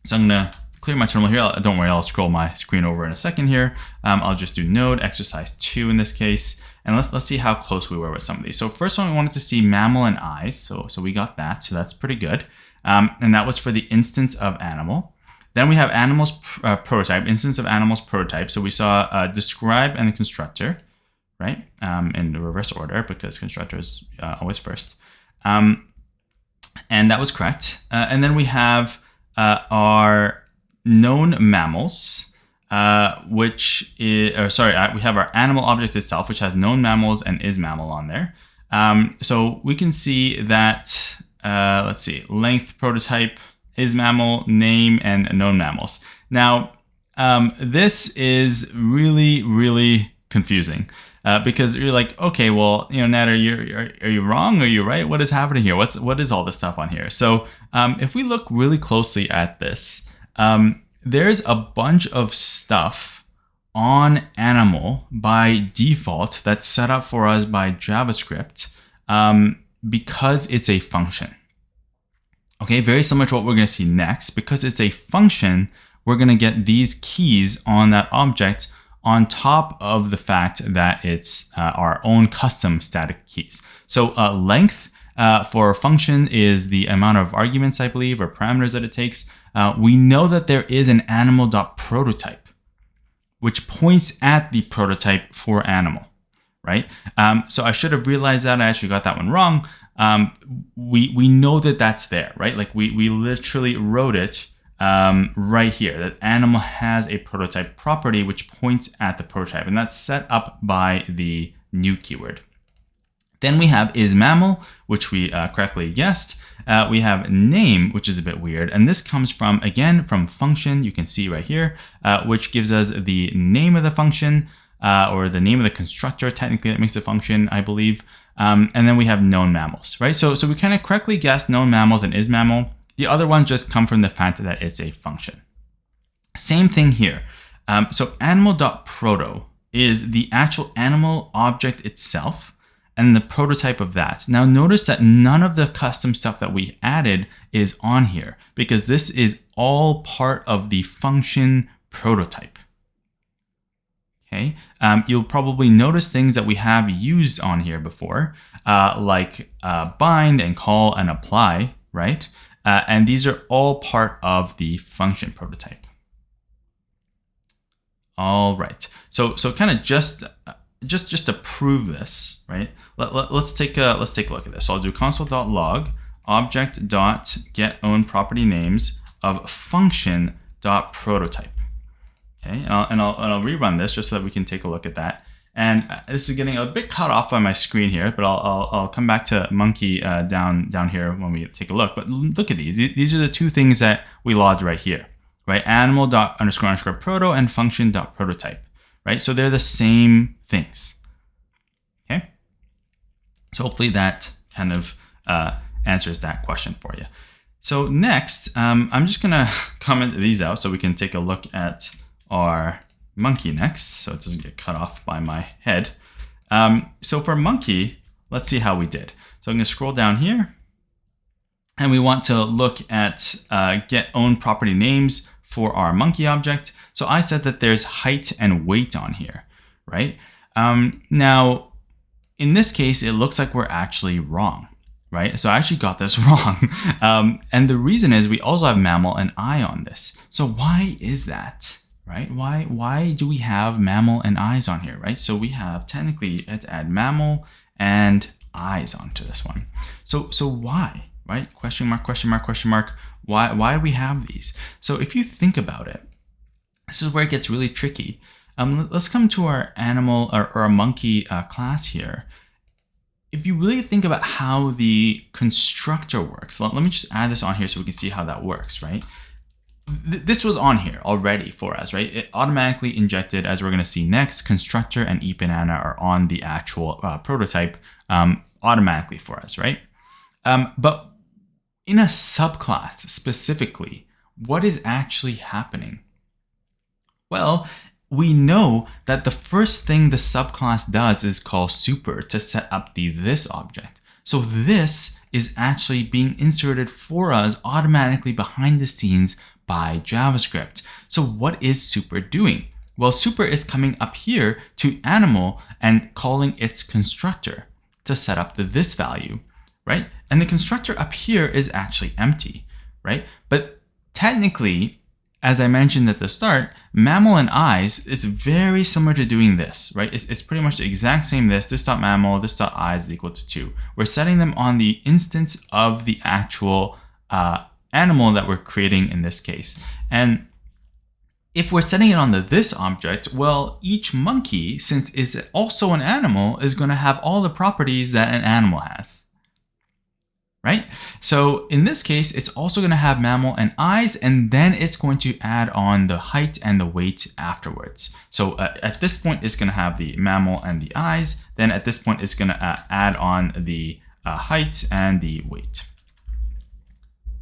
gonna clear my terminal here. Don't worry, I'll scroll my screen over in a second here. I'll just do node exercise 2 in this case. And let's see how close we were with some of these. So first one, we wanted to see mammal and eyes. So we got that. So that's pretty good. And that was for the instance of animal. Then we have animals prototype, instance of animals prototype. So we saw describe and the constructor, right? In the reverse order because constructor is always first. And that was correct. And then we have our known mammals. We have our animal object itself, which has known mammals and is mammal on there. So we can see that, let's see, length prototype is mammal, name, and known mammals. Now, this is really, really confusing because you're like, okay, well, Nat, are you wrong? Are you right? What is happening here? What is all this stuff on here? So if we look really closely at this, there's a bunch of stuff on animal by default that's set up for us by JavaScript because it's a function. Okay, very similar to what we're going to see next. Because it's a function, we're going to get these keys on that object on top of the fact that it's our own custom static keys. So length for a function is the amount of arguments, I believe, or parameters that it takes. We know that there is an animal.prototype, which points at the prototype for animal, right? So I should have realized that. I actually got that one wrong. We know that that's there, right? Like we literally wrote it right here, that animal has a prototype property which points at the prototype, and that's set up by the new keyword. Then we have is mammal, which we correctly guessed. We have name, which is a bit weird. And this comes from, again, from function, you can see right here, which gives us the name of the function or the name of the constructor, technically, that makes the function, I believe. And then we have known mammals, right? So we kind of correctly guessed known mammals and is mammal. The other ones just come from the fact that it's a function. Same thing here. So animal.proto is the actual animal object itself and the prototype of that. Now notice that none of the custom stuff that we added is on here because this is all part of the function prototype. Okay, you'll probably notice things that we have used on here before, like bind and call and apply, right? And these are all part of the function prototype. All right, so kind of just to prove this, right? Let's take a look at this. So I'll do console.log object.getOwnPropertyNames of function.prototype. Okay, and I'll rerun this just so that we can take a look at that. And this is getting a bit cut off by my screen here, but I'll come back to monkey down here when we take a look. But look at these. These are the two things that we logged right here, right? Animal.__proto and function.prototype, right? So they're the same things. Okay. So hopefully that kind of answers that question for you. So next, I'm just gonna comment these out so we can take a look at our monkey next, so it doesn't get cut off by my head. So for monkey, let's see how we did. So I'm going to scroll down here, and we want to look at get own property names for our monkey object. So I said that there's height and weight on here, right? Now, in this case, it looks like we're actually wrong, right? So I actually got this wrong. And the reason is we also have mammal and eye on this. So why is that, right? Why do we have mammal and eyes on here, right? So we have technically to add mammal and eyes onto this one. So why, right? Question mark, question mark, question mark. Why do we have these? So if you think about it, this is where it gets really tricky. Let's come to our animal or our monkey class here. If you really think about how the constructor works, let me just add this on here so we can see how that works, right? This was on here already for us, right? It automatically injected, as we're going to see next, constructor and eatBanana are on the actual prototype automatically for us, right? But in a subclass specifically, what is actually happening? Well, we know that the first thing the subclass does is call super to set up the this object. So this is actually being inserted for us automatically behind the scenes by JavaScript. So what is super doing? Well, super is coming up here to animal and calling its constructor to set up the this value, right? And the constructor up here is actually empty, right? But technically, as I mentioned at the start, mammal and eyes is very similar to doing this, right? It's pretty much the exact same this.mammal, this.eyes is equal to 2. We're setting them on the instance of the actual animal that we're creating in this case. And if we're setting it on the this object, well, each monkey, since it's also an animal, is going to have all the properties that an animal has, right? So in this case, it's also going to have mammal and eyes, and then it's going to add on the height and the weight afterwards. So at this point, it's going to have the mammal and the eyes. Then at this point, it's going to add on the height and the weight.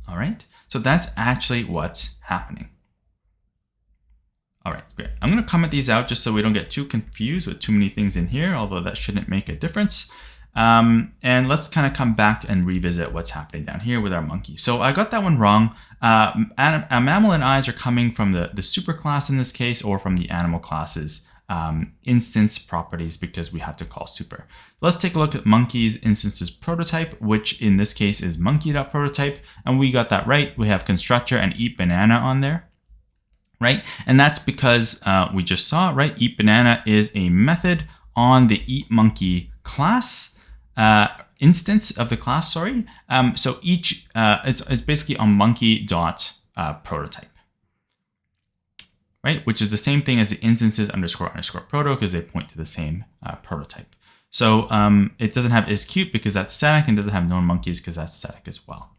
All right, so that's actually what's happening. All right, great. I'm going to comment these out just so we don't get too confused with too many things in here, although that shouldn't make a difference. And let's kind of come back and revisit what's happening down here with our monkey. So I got that one wrong. Mammal and eyes are coming from the super class in this case, or from the animal classes instance properties, because we have to call super. Let's take a look at monkey's instances prototype, which in this case is monkey.prototype. And we got that right. We have constructor and eatBanana on there, right? And that's because we just saw, right? eatBanana is a method on the eatMonkey class instance of the class, sorry. So each, it's basically on monkey.prototype, right? Which is the same thing as the instances __ proto, because they point to the same prototype. So it doesn't have isCute because that's static, and doesn't have known monkeys because that's static as well.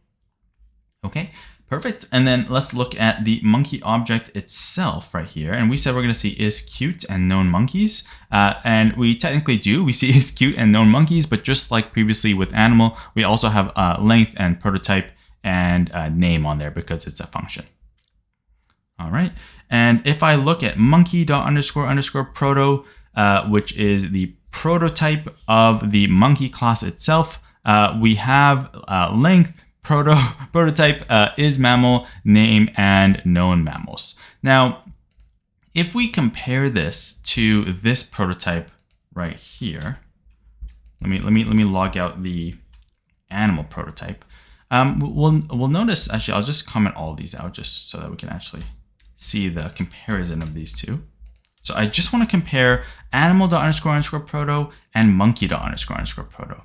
Okay, perfect. And then let's look at the monkey object itself right here. And we said we're going to see isCute and known monkeys. And we technically do. We see isCute and known monkeys, but just like previously with animal, we also have length and prototype and name on there because it's a function. All right. And if I look at monkey.__ proto, which is the prototype of the monkey class itself, we have length, prototype is mammal, name, and known mammals. Now, if we compare this to this prototype right here, let me log out the animal prototype. We'll notice, actually, I'll just comment all these out just so that we can actually see the comparison of these two. So I just want to compare animal.__ proto and monkey.__ proto.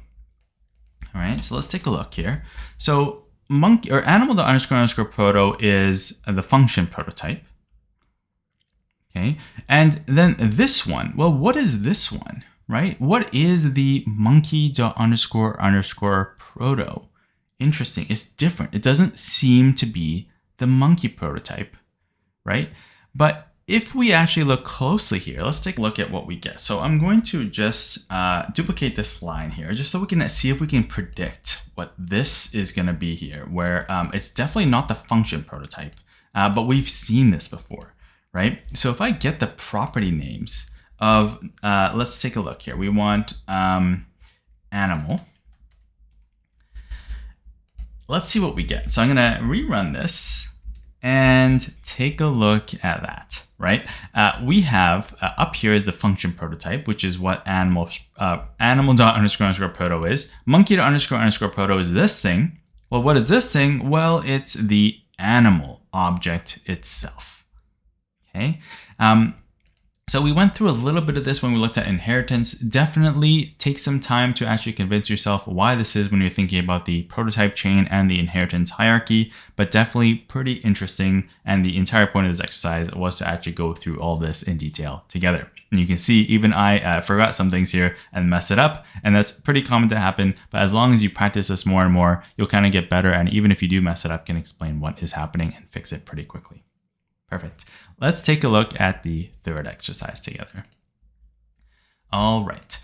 All right, so let's take a look here. So monkey or animal.__ proto is the function prototype. Okay, and then this one, well, what is this one, right? What is the monkey.__ proto? Interesting, it's different. It doesn't seem to be the monkey prototype, right? But if we actually look closely here, let's take a look at what we get. So I'm going to just duplicate this line here just so we can see if we can predict what this is going to be here, where it's definitely not the function prototype, but we've seen this before, right? So if I get the property names of, let's take a look here. We want animal. Let's see what we get. So I'm going to rerun this and take a look at that, right? We have up here is the function prototype, which is what animal.__proto is. Monkey.__proto is this thing. Well, what is this thing? Well, it's the animal object itself. Okay. So we went through a little bit of this when we looked at inheritance. Definitely take some time to actually convince yourself why this is when you're thinking about the prototype chain and the inheritance hierarchy, but definitely pretty interesting. And the entire point of this exercise was to actually go through all this in detail together. And you can see even I forgot some things here and messed it up. And that's pretty common to happen. But as long as you practice this more and more, you'll kind of get better. And even if you do mess it up, can explain what is happening and fix it pretty quickly. Perfect. Let's take a look at the third exercise together. All right.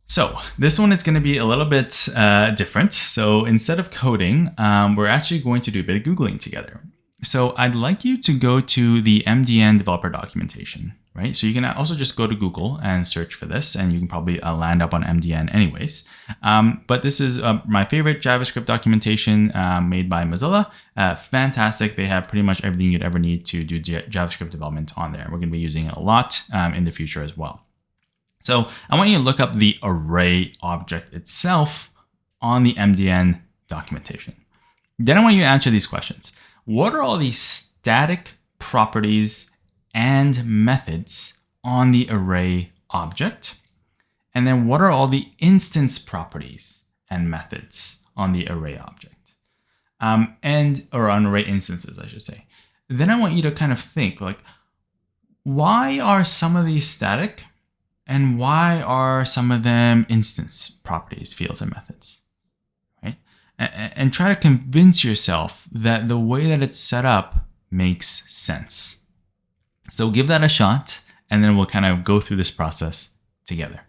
So this one is going to be a little bit different. So instead of coding, we're actually going to do a bit of Googling together. So I'd like you to go to the MDN developer documentation, right? So you can also just go to Google and search for this, and you can probably land up on MDN anyways. But this is my favorite JavaScript documentation made by Mozilla. Fantastic. They have pretty much everything you'd ever need to do JavaScript development on there. We're going to be using it a lot in the future as well. So I want you to look up the array object itself on the MDN documentation. Then I want you to answer these questions. What are all the static properties and methods on the array object? And then what are all the instance properties and methods on the array object? Or on array instances, I should say. Then I want you to kind of think like, why are some of these static and why are some of them instance properties, fields, and methods? And try to convince yourself that the way that it's set up makes sense. So give that a shot, and then we'll kind of go through this process together.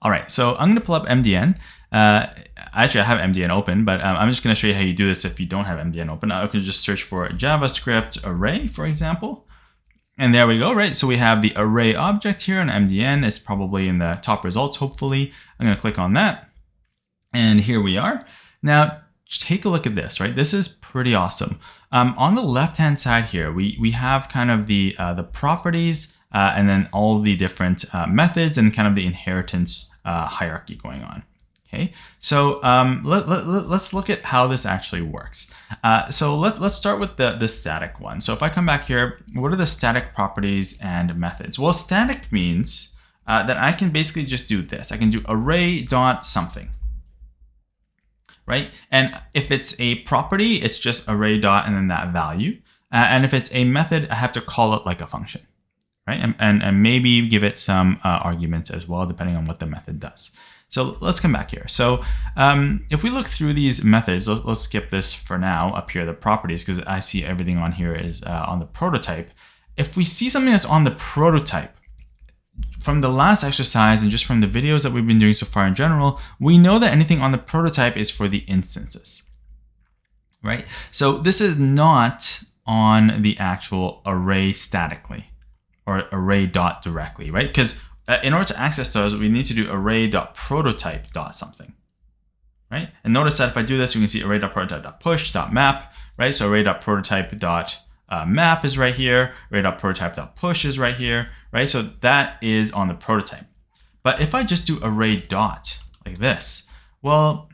All right, so I'm going to pull up MDN. Actually, I have MDN open, but I'm just going to show you how you do this if you don't have MDN open. I can just search for JavaScript array, for example. And there we go, right? So we have the array object here on MDN. It's probably in the top results, hopefully. I'm going to click on that. And here we are. Now, take a look at this, right? This is pretty awesome. On the left-hand side here, we have kind of the properties and then all the different methods and kind of the inheritance hierarchy going on. Okay, so let's look at how this actually works. So let's start with the static one. So if I come back here, what are the static properties and methods? Well, static means that I can basically just do this. I can do array.something. Right? And if it's a property, it's just array dot and then that value. And if it's a method, I have to call it like a function, right? And maybe give it some arguments as well, depending on what the method does. So let's come back here. So if we look through these methods, let's skip this for now up here, the properties, because I see everything on here is on the prototype. If we see something that's on the prototype, from the last exercise and just from the videos that we've been doing so far in general, we know that anything on the prototype is for the instances, right? So this is not on the actual array statically or array dot directly, right? Because in order to access those, we need to do array.prototype.something, right? And notice that if I do this, you can see array.prototype.push.map, right? So array.prototype.map is right here, array.prototype.push is right here, right? So that is on the prototype. But if I just do array dot like this, well,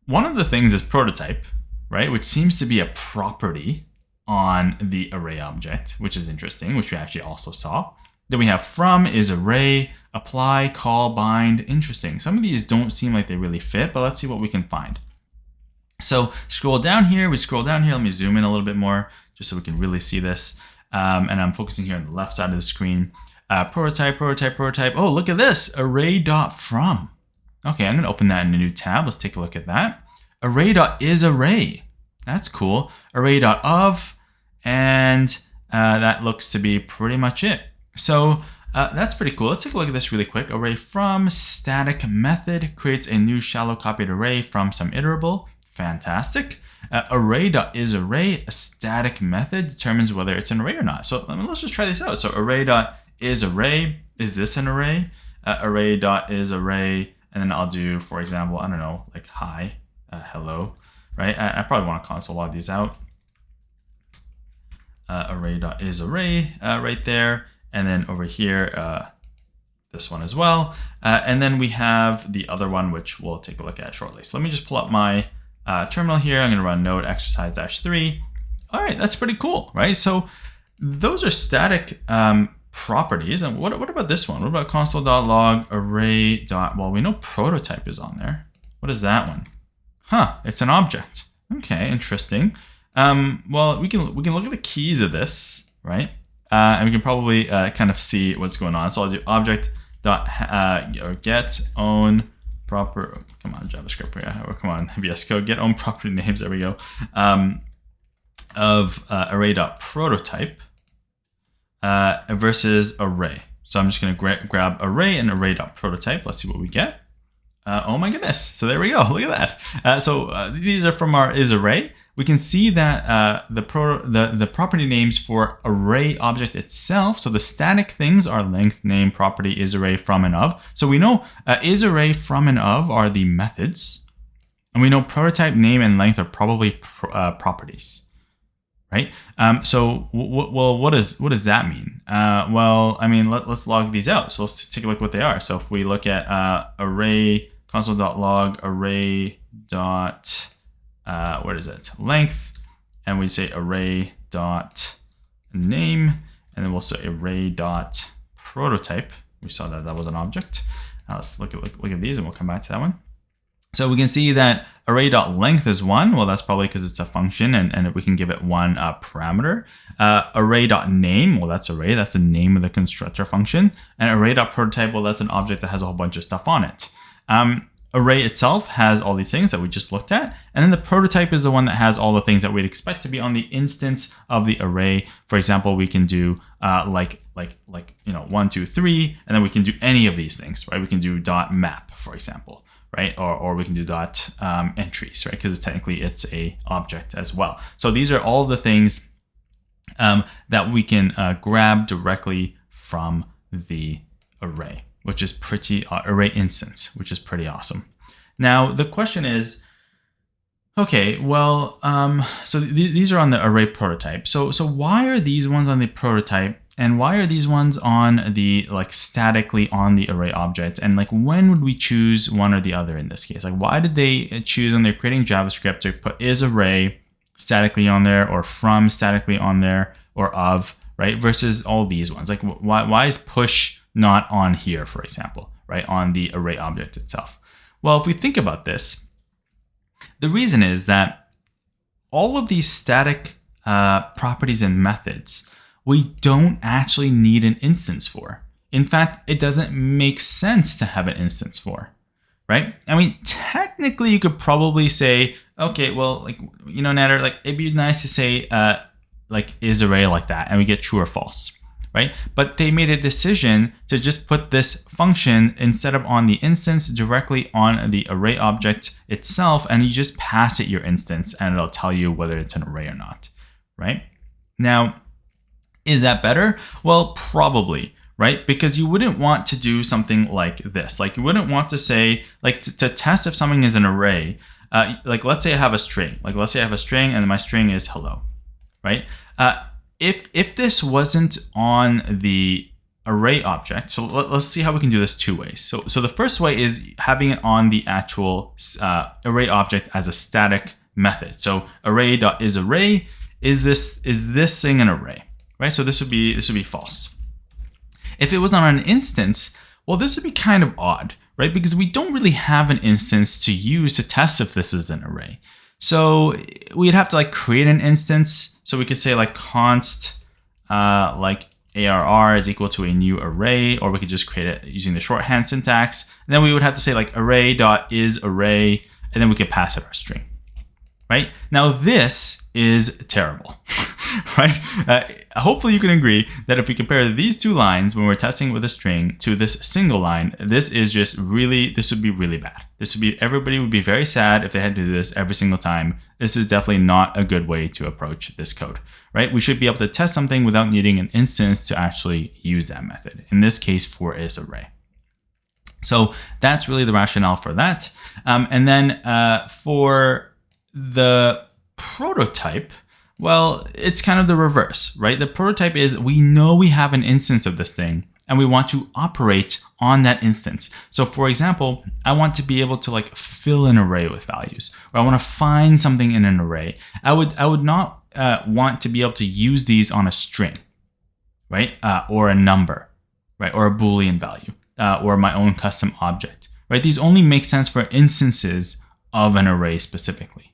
one of the things is prototype, right? Which seems to be a property on the array object, which is interesting, which we actually also saw. Then we have from is array, apply, call, bind. Interesting. Some of these don't seem like they really fit, but let's see what we can find. So scroll down here, Let me zoom in a little bit more just so we can really see this. And I'm focusing here on the left side of the screen. Prototype. Oh, look at this, array.from. Okay, I'm going to open that in a new tab. Let's take a look at that. Array.isArray. That's cool. Array.of, and that looks to be pretty much it. So that's pretty cool. Let's take a look at this really quick. Array from static method creates a new shallow copied array from some iterable. Fantastic. Array.isArray, a static method, determines whether it's an array or not. So let's just try this out. So array.isArray, is this an array? Array.isArray, and then I'll do, for example, I don't know, like hi, hello, right? I probably want to console log these out. Array.isArray right there, and then over here, this one as well. And then we have the other one, which we'll take a look at shortly. So let me just pull up my terminal here. I'm going to run node exercise-3. All right, that's pretty cool, right? So those are static properties. And what about this one? What about console.log array. Well, we know prototype is on there. What is that one? Huh, it's an object. Okay, interesting. Well, we can look at the keys of this, right? And we can probably kind of see what's going on. So I'll do object dot or get own proper. Come on, JavaScript. Or come on, VS Code. Get own property names. There we go. Of array.prototype versus array. So I'm just going to grab array and array.prototype. Let's see what we get. Oh my goodness. So there we go. Look at that. So these are from our isArray. We can see that the property names for array object itself. So the static things are length, name, property, isArray, from, and of. So we know isArray, from, and of are the methods. And we know prototype, name, and length are probably properties. Right. So what does that mean? Well, I mean, let's log these out. So let's take a look at what they are. So if we look at array console.log array dot what is it? Length, and we say array dot name, and then we'll say array dot prototype. We saw that was an object. Let's look at these, and we'll come back to that one. So we can see that array.length is 1. Well, that's probably because it's a function, and we can give it one parameter. Array.name, well, that's array. That's the name of the constructor function. And array.prototype, well, that's an object that has a whole bunch of stuff on it. Array itself has all these things that we just looked at. And then the prototype is the one that has all the things that we'd expect to be on the instance of the array. For example, we can do like 1, 2, 3, and then we can do any of these things, right? We can do .map, for example. Right, or we can do entries, right? Because technically it's a object as well. So these are all the things that we can grab directly from the array, which is pretty array instance, which is pretty awesome. Now the question is, okay, well, so these are on the array prototype. So why are these ones on the prototype? And why are these ones on the statically on the array object? And when would we choose one or the other in this case? Why did they choose when they're creating JavaScript to put isArray statically on there, or from statically on there, or of, right? Versus all these ones. Why is push not on here, for example, right? On the array object itself. Well, if we think about this, the reason is that all of these static properties and methods, we don't actually need an instance for. In fact, it doesn't make sense to have an instance for, right? I mean, technically you could probably say, okay, well, Nader, it'd be nice to say isArray like that, and we get true or false, right? But they made a decision to just put this function instead of on the instance directly on the array object itself, and you just pass it your instance, and it'll tell you whether it's an array or not, right? Now, is that better? Well, probably, right? Because you wouldn't want to do something like this. You wouldn't want to say, to test if something is an array, let's say I have a string. Let's say I have a string and my string is hello, right? If this wasn't on the array object, so let's see how we can do this two ways. So the first way is having it on the actual array object as a static method. So array.isArray, is this thing an array? Right, so this would be false. If it was on an instance, well, this would be kind of odd, right? Because we don't really have an instance to use to test if this is an array. So we'd have to create an instance. So we could say const arr is equal to a new array, or we could just create it using the shorthand syntax. And then we would have to say array.isArray, and then we could pass it our string, right? Now this is terrible, right? Hopefully you can agree that if we compare these two lines when we're testing with a string to this single line, this would be really bad. Everybody would be very sad if they had to do this every single time. This is definitely not a good way to approach this code, right? We should be able to test something without needing an instance to actually use that method. In this case, for is array. So that's really the rationale for that. And then for the prototype, well, it's kind of the reverse, right? The prototype is we know we have an instance of this thing and we want to operate on that instance. So for example, I want to be able to like fill an array with values, or I want to find something in an array. I would not want to be able to use these on a string, right? Or a number, right? Or a Boolean value, or my own custom object, right? These only make sense for instances of an array specifically.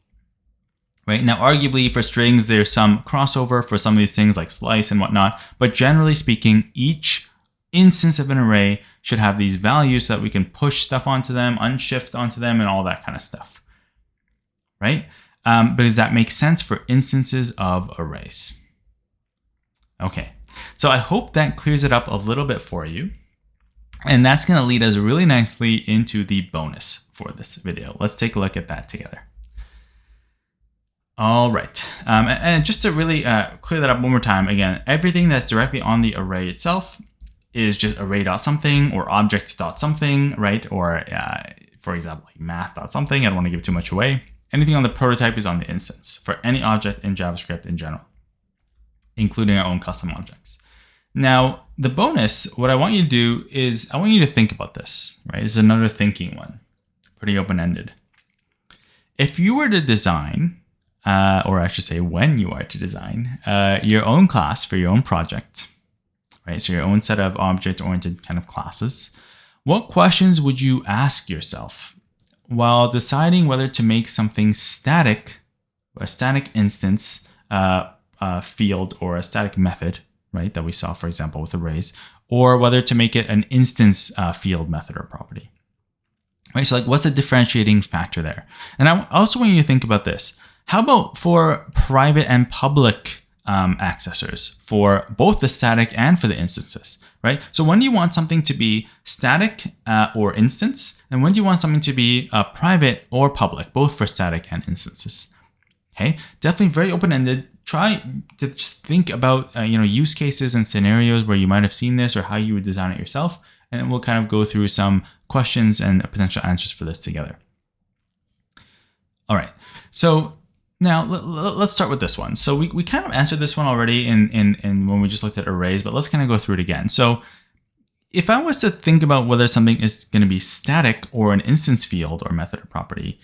Right? Now, arguably for strings, there's some crossover for some of these things like slice and whatnot, but generally speaking, each instance of an array should have these values so that we can push stuff onto them, unshift onto them, and all that kind of stuff, right? Because that makes sense for instances of arrays. Okay, so I hope that clears it up a little bit for you. And that's going to lead us really nicely into the bonus for this video. Let's take a look at that together. All right, and just to really clear that up one more time, again, everything that's directly on the array itself is just array.something or object.something, right? Or for example, like math.something. I don't want to give too much away. Anything on the prototype is on the instance for any object in JavaScript in general, including our own custom objects. Now, the bonus, what I want you to do is I want you to think about this, right? It's another thinking one, pretty open-ended. If you were to design, or I should say when you are to design your own class for your own project, right? So your own set of object-oriented kind of classes, what questions would you ask yourself while deciding whether to make something static, a static instance field or a static method, right? That we saw, for example, with arrays, or whether to make it an instance field method or property, right? So like, what's the differentiating factor there? And I also want you to think about this. How about for private and public accessors for both the static and for the instances, right? So when do you want something to be static or instance? And when do you want something to be private or public, both for static and instances? Okay, definitely very open-ended. Try to just think about use cases and scenarios where you might have seen this or how you would design it yourself. And we'll kind of go through some questions and potential answers for this together. All right, so now let's start with this one. So we kind of answered this one already in when we just looked at arrays, but let's kind of go through it again. So if I was to think about whether something is going to be static or an instance field or method or property,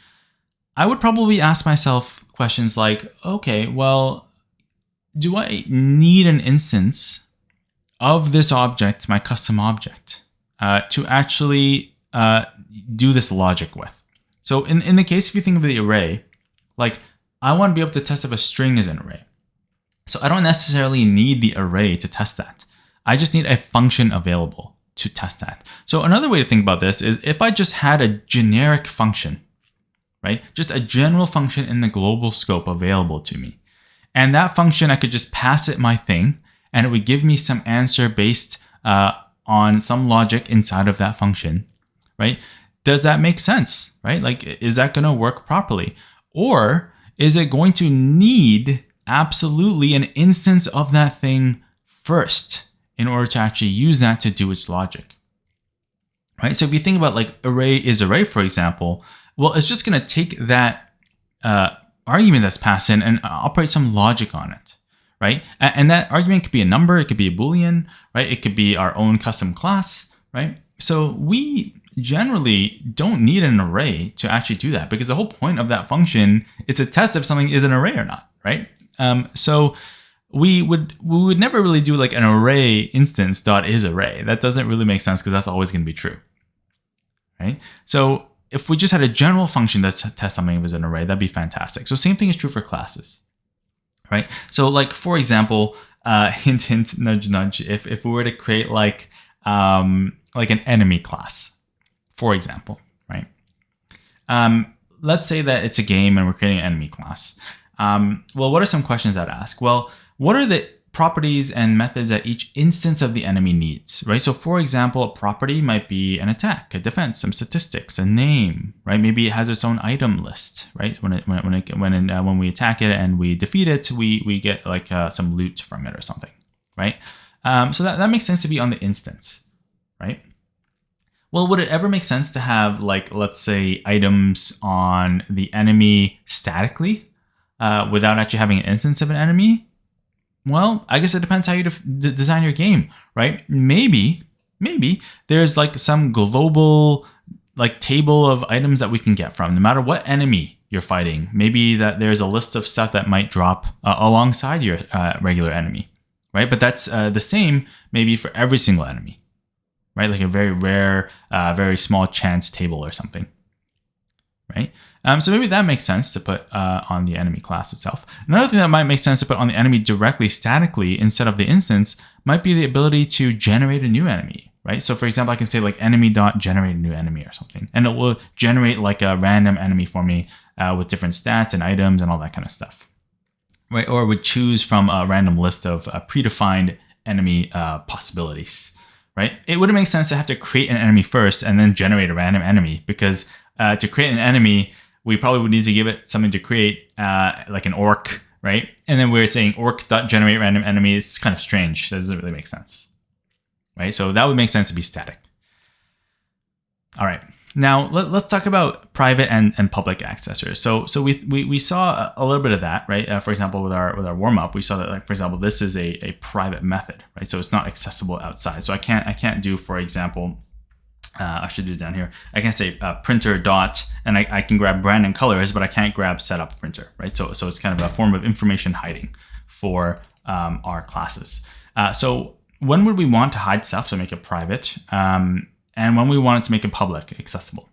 I would probably ask myself questions like, okay, well, do I need an instance of this object, my custom object, to actually do this logic with? So in the case, if you think of the array, like I want to be able to test if a string is an array. So I don't necessarily need the array to test that. I just need a function available to test that. So another way to think about this is if I just had a generic function, right? Just a general function in the global scope available to me. And that function, I could just pass it my thing and it would give me some answer based on some logic inside of that function, right? Does that make sense, right? Like, is that going to work properly? Or is it going to need absolutely an instance of that thing first in order to actually use that to do its logic, right? So if you think about like array is array, for example, well, it's just going to take that argument that's passed in and operate some logic on it, right? And that argument could be a number, it could be a Boolean, right? It could be our own custom class, right? So we generally don't need an array to actually do that because the whole point of that function is to test if something is an array or not, right? So we would never really do like an array instance dot is array. That doesn't really make sense because that's always going to be true, right? So if we just had a general function that tests something as an array, that'd be fantastic. So same thing is true for classes, right? So like, for example, hint, hint, nudge, nudge, if we were to create like an enemy class, for example, right? let's say that it's a game and we're creating an enemy class. Well, what are some questions I'd ask? Well, what are the properties and methods that each instance of the enemy needs, right? So for example, a property might be an attack, a defense, some statistics, a name, right? Maybe it has its own item list, right? When we attack it and we defeat it, we get like some loot from it or something, right? So that makes sense to be on the instance, right? Well, would it ever make sense to have, like, let's say, items on the enemy statically without actually having an instance of an enemy? Well, I guess it depends how you design your game, right? Maybe there's like some global like table of items that we can get from, no matter what enemy you're fighting. Maybe that there's a list of stuff that might drop alongside your regular enemy, right? But that's the same maybe for every single enemy, right? Like a very rare, very small chance table or something, right? So maybe that makes sense to put on the enemy class itself. Another thing that might make sense to put on the enemy directly statically instead of the instance might be the ability to generate a new enemy, right? So for example, I can say like enemy.generate a new enemy or something, and it will generate like a random enemy for me with different stats and items and all that kind of stuff, right? Or it would choose from a random list of predefined enemy possibilities, right? It wouldn't make sense to have to create an enemy first and then generate a random enemy, because to create an enemy, we probably would need to give it something to create, like an orc, right? And then we're saying orc.generate random enemy. It's kind of strange. That doesn't really make sense, right? So that would make sense to be static. All right. Now let's talk about private and public accessors. So we saw a little bit of that, right? For example, with our warmup, we saw that, like, for example, this is a private method, right? So it's not accessible outside. So I can't do, for example, I should do it down here. I can say printer dot, and I can grab brand and colors, but I can't grab setup printer, right? So it's kind of a form of information hiding for our classes. So when would we want to hide stuff to make it private? And when we want it to make it public, accessible?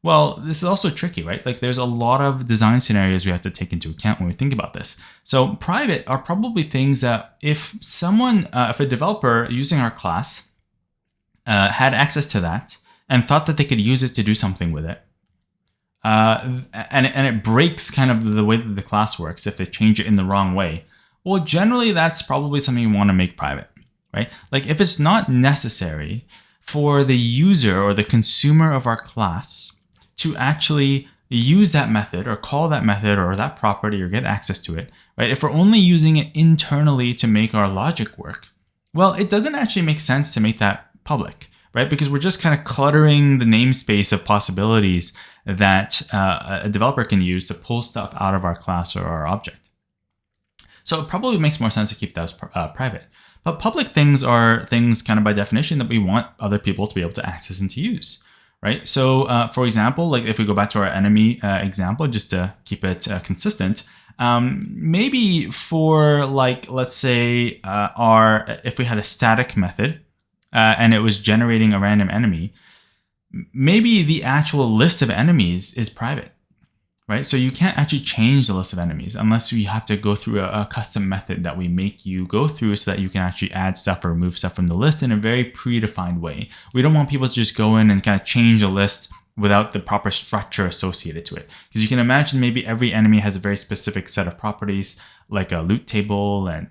Well, this is also tricky, right? Like, there's a lot of design scenarios we have to take into account when we think about this. So private are probably things that if a developer using our class had access to that and thought that they could use it to do something with it, and it breaks kind of the way that the class works if they change it in the wrong way, well, generally that's probably something you want to make private, right? Like, if it's not necessary for the user or the consumer of our class to actually use that method or call that method or that property or get access to it, right? If we're only using it internally to make our logic work, well, it doesn't actually make sense to make that public, right? Because we're just kind of cluttering the namespace of possibilities that a developer can use to pull stuff out of our class or our object. So it probably makes more sense to keep those private. But public things are things kind of by definition that we want other people to be able to access and to use, right? So for example, like if we go back to our enemy example, just to keep it consistent, maybe for, like, let's say if we had a static method and it was generating a random enemy, maybe the actual list of enemies is private, right? So you can't actually change the list of enemies unless you have to go through a custom method that we make you go through so that you can actually add stuff or remove stuff from the list in a very predefined way. We don't want people to just go in and kind of change the list without the proper structure associated to it. Because you can imagine maybe every enemy has a very specific set of properties, like a loot table and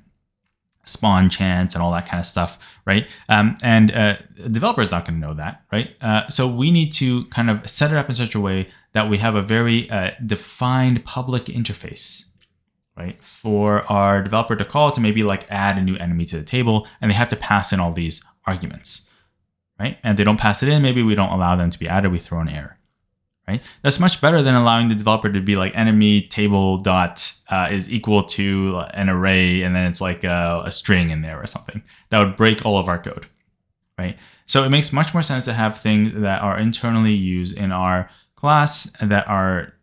spawn chance and all that kind of stuff, right? The developer is not going to know that, right? So we need to kind of set it up in such a way that we have a very defined public interface, right? For our developer to call to maybe like add a new enemy to the table, and they have to pass in all these arguments, right? And if they don't pass it in, maybe we don't allow them to be added, we throw an error. Right? That's much better than allowing the developer to be like enemy table dot is equal to an array, and then it's like a string in there or something. That would break all of our code, right? So it makes much more sense to have things that are internally used in our class that are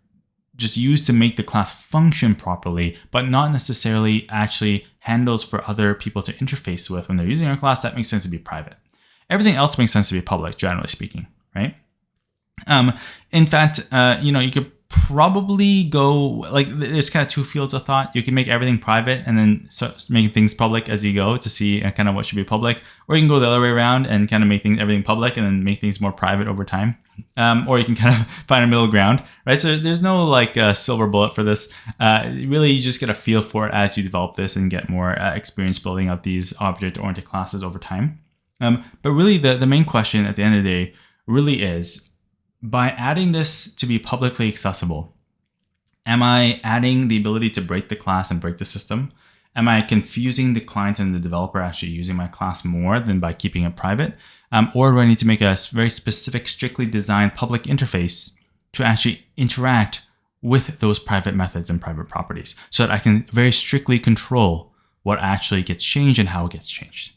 just used to make the class function properly, but not necessarily actually handles for other people to interface with when they're using our class. That makes sense to be private. Everything else makes sense to be public, generally speaking, right? In fact, you could probably go like there's kind of two fields of thought. You can make everything private and then start making things public as you go to see kind of what should be public, or you can go the other way around and kind of make everything public and then make things more private over time. Or you can kind of find a middle ground, right? So there's no like silver bullet for this. Really, you just get a feel for it as you develop this and get more experience building out these object-oriented classes over time. But really, the main question at the end of the day really is, by adding this to be publicly accessible, am I adding the ability to break the class and break the system? Am I confusing the client and the developer actually using my class more than by keeping it private? Or do I need to make a very specific, strictly designed public interface to actually interact with those private methods and private properties so that I can very strictly control what actually gets changed and how it gets changed?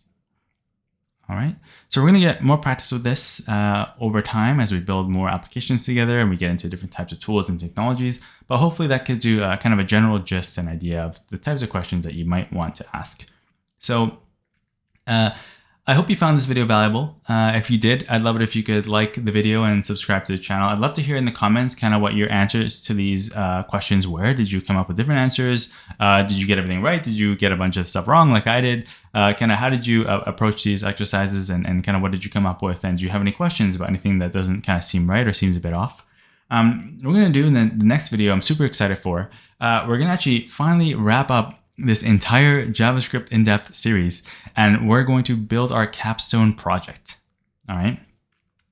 All right, so we're going to get more practice with this over time as we build more applications together and we get into different types of tools and technologies. But hopefully that gives you kind of a general gist and idea of the types of questions that you might want to ask. So I hope you found this video valuable. If you did, I'd love it if you could like the video and subscribe to the channel. I'd love to hear in the comments kind of what your answers to these questions were. Did you come up with different answers? Did you get everything right? Did you get a bunch of stuff wrong like I did? Kind of how did you approach these exercises and kind of what did you come up with? And do you have any questions about anything that doesn't kind of seem right or seems a bit off? We're going to do in the next video, I'm super excited for, we're going to actually finally wrap up this entire JavaScript in-depth series, and we're going to build our capstone project. All right.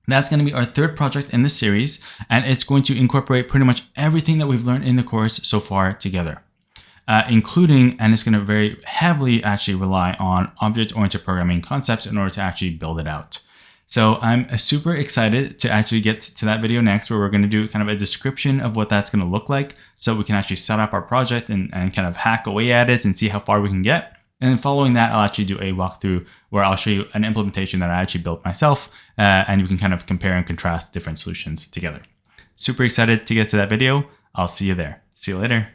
That's going to be our third project in this series, and it's going to incorporate pretty much everything that we've learned in the course so far together, including, and it's going to very heavily actually rely on object-oriented programming concepts in order to actually build it out. So I'm super excited to actually get to that video next, where we're going to do kind of a description of what that's going to look like so we can actually set up our project and kind of hack away at it and see how far we can get. And then following that, I'll actually do a walkthrough where I'll show you an implementation that I actually built myself, and you can kind of compare and contrast different solutions together. Super excited to get to that video. I'll see you there. See you later.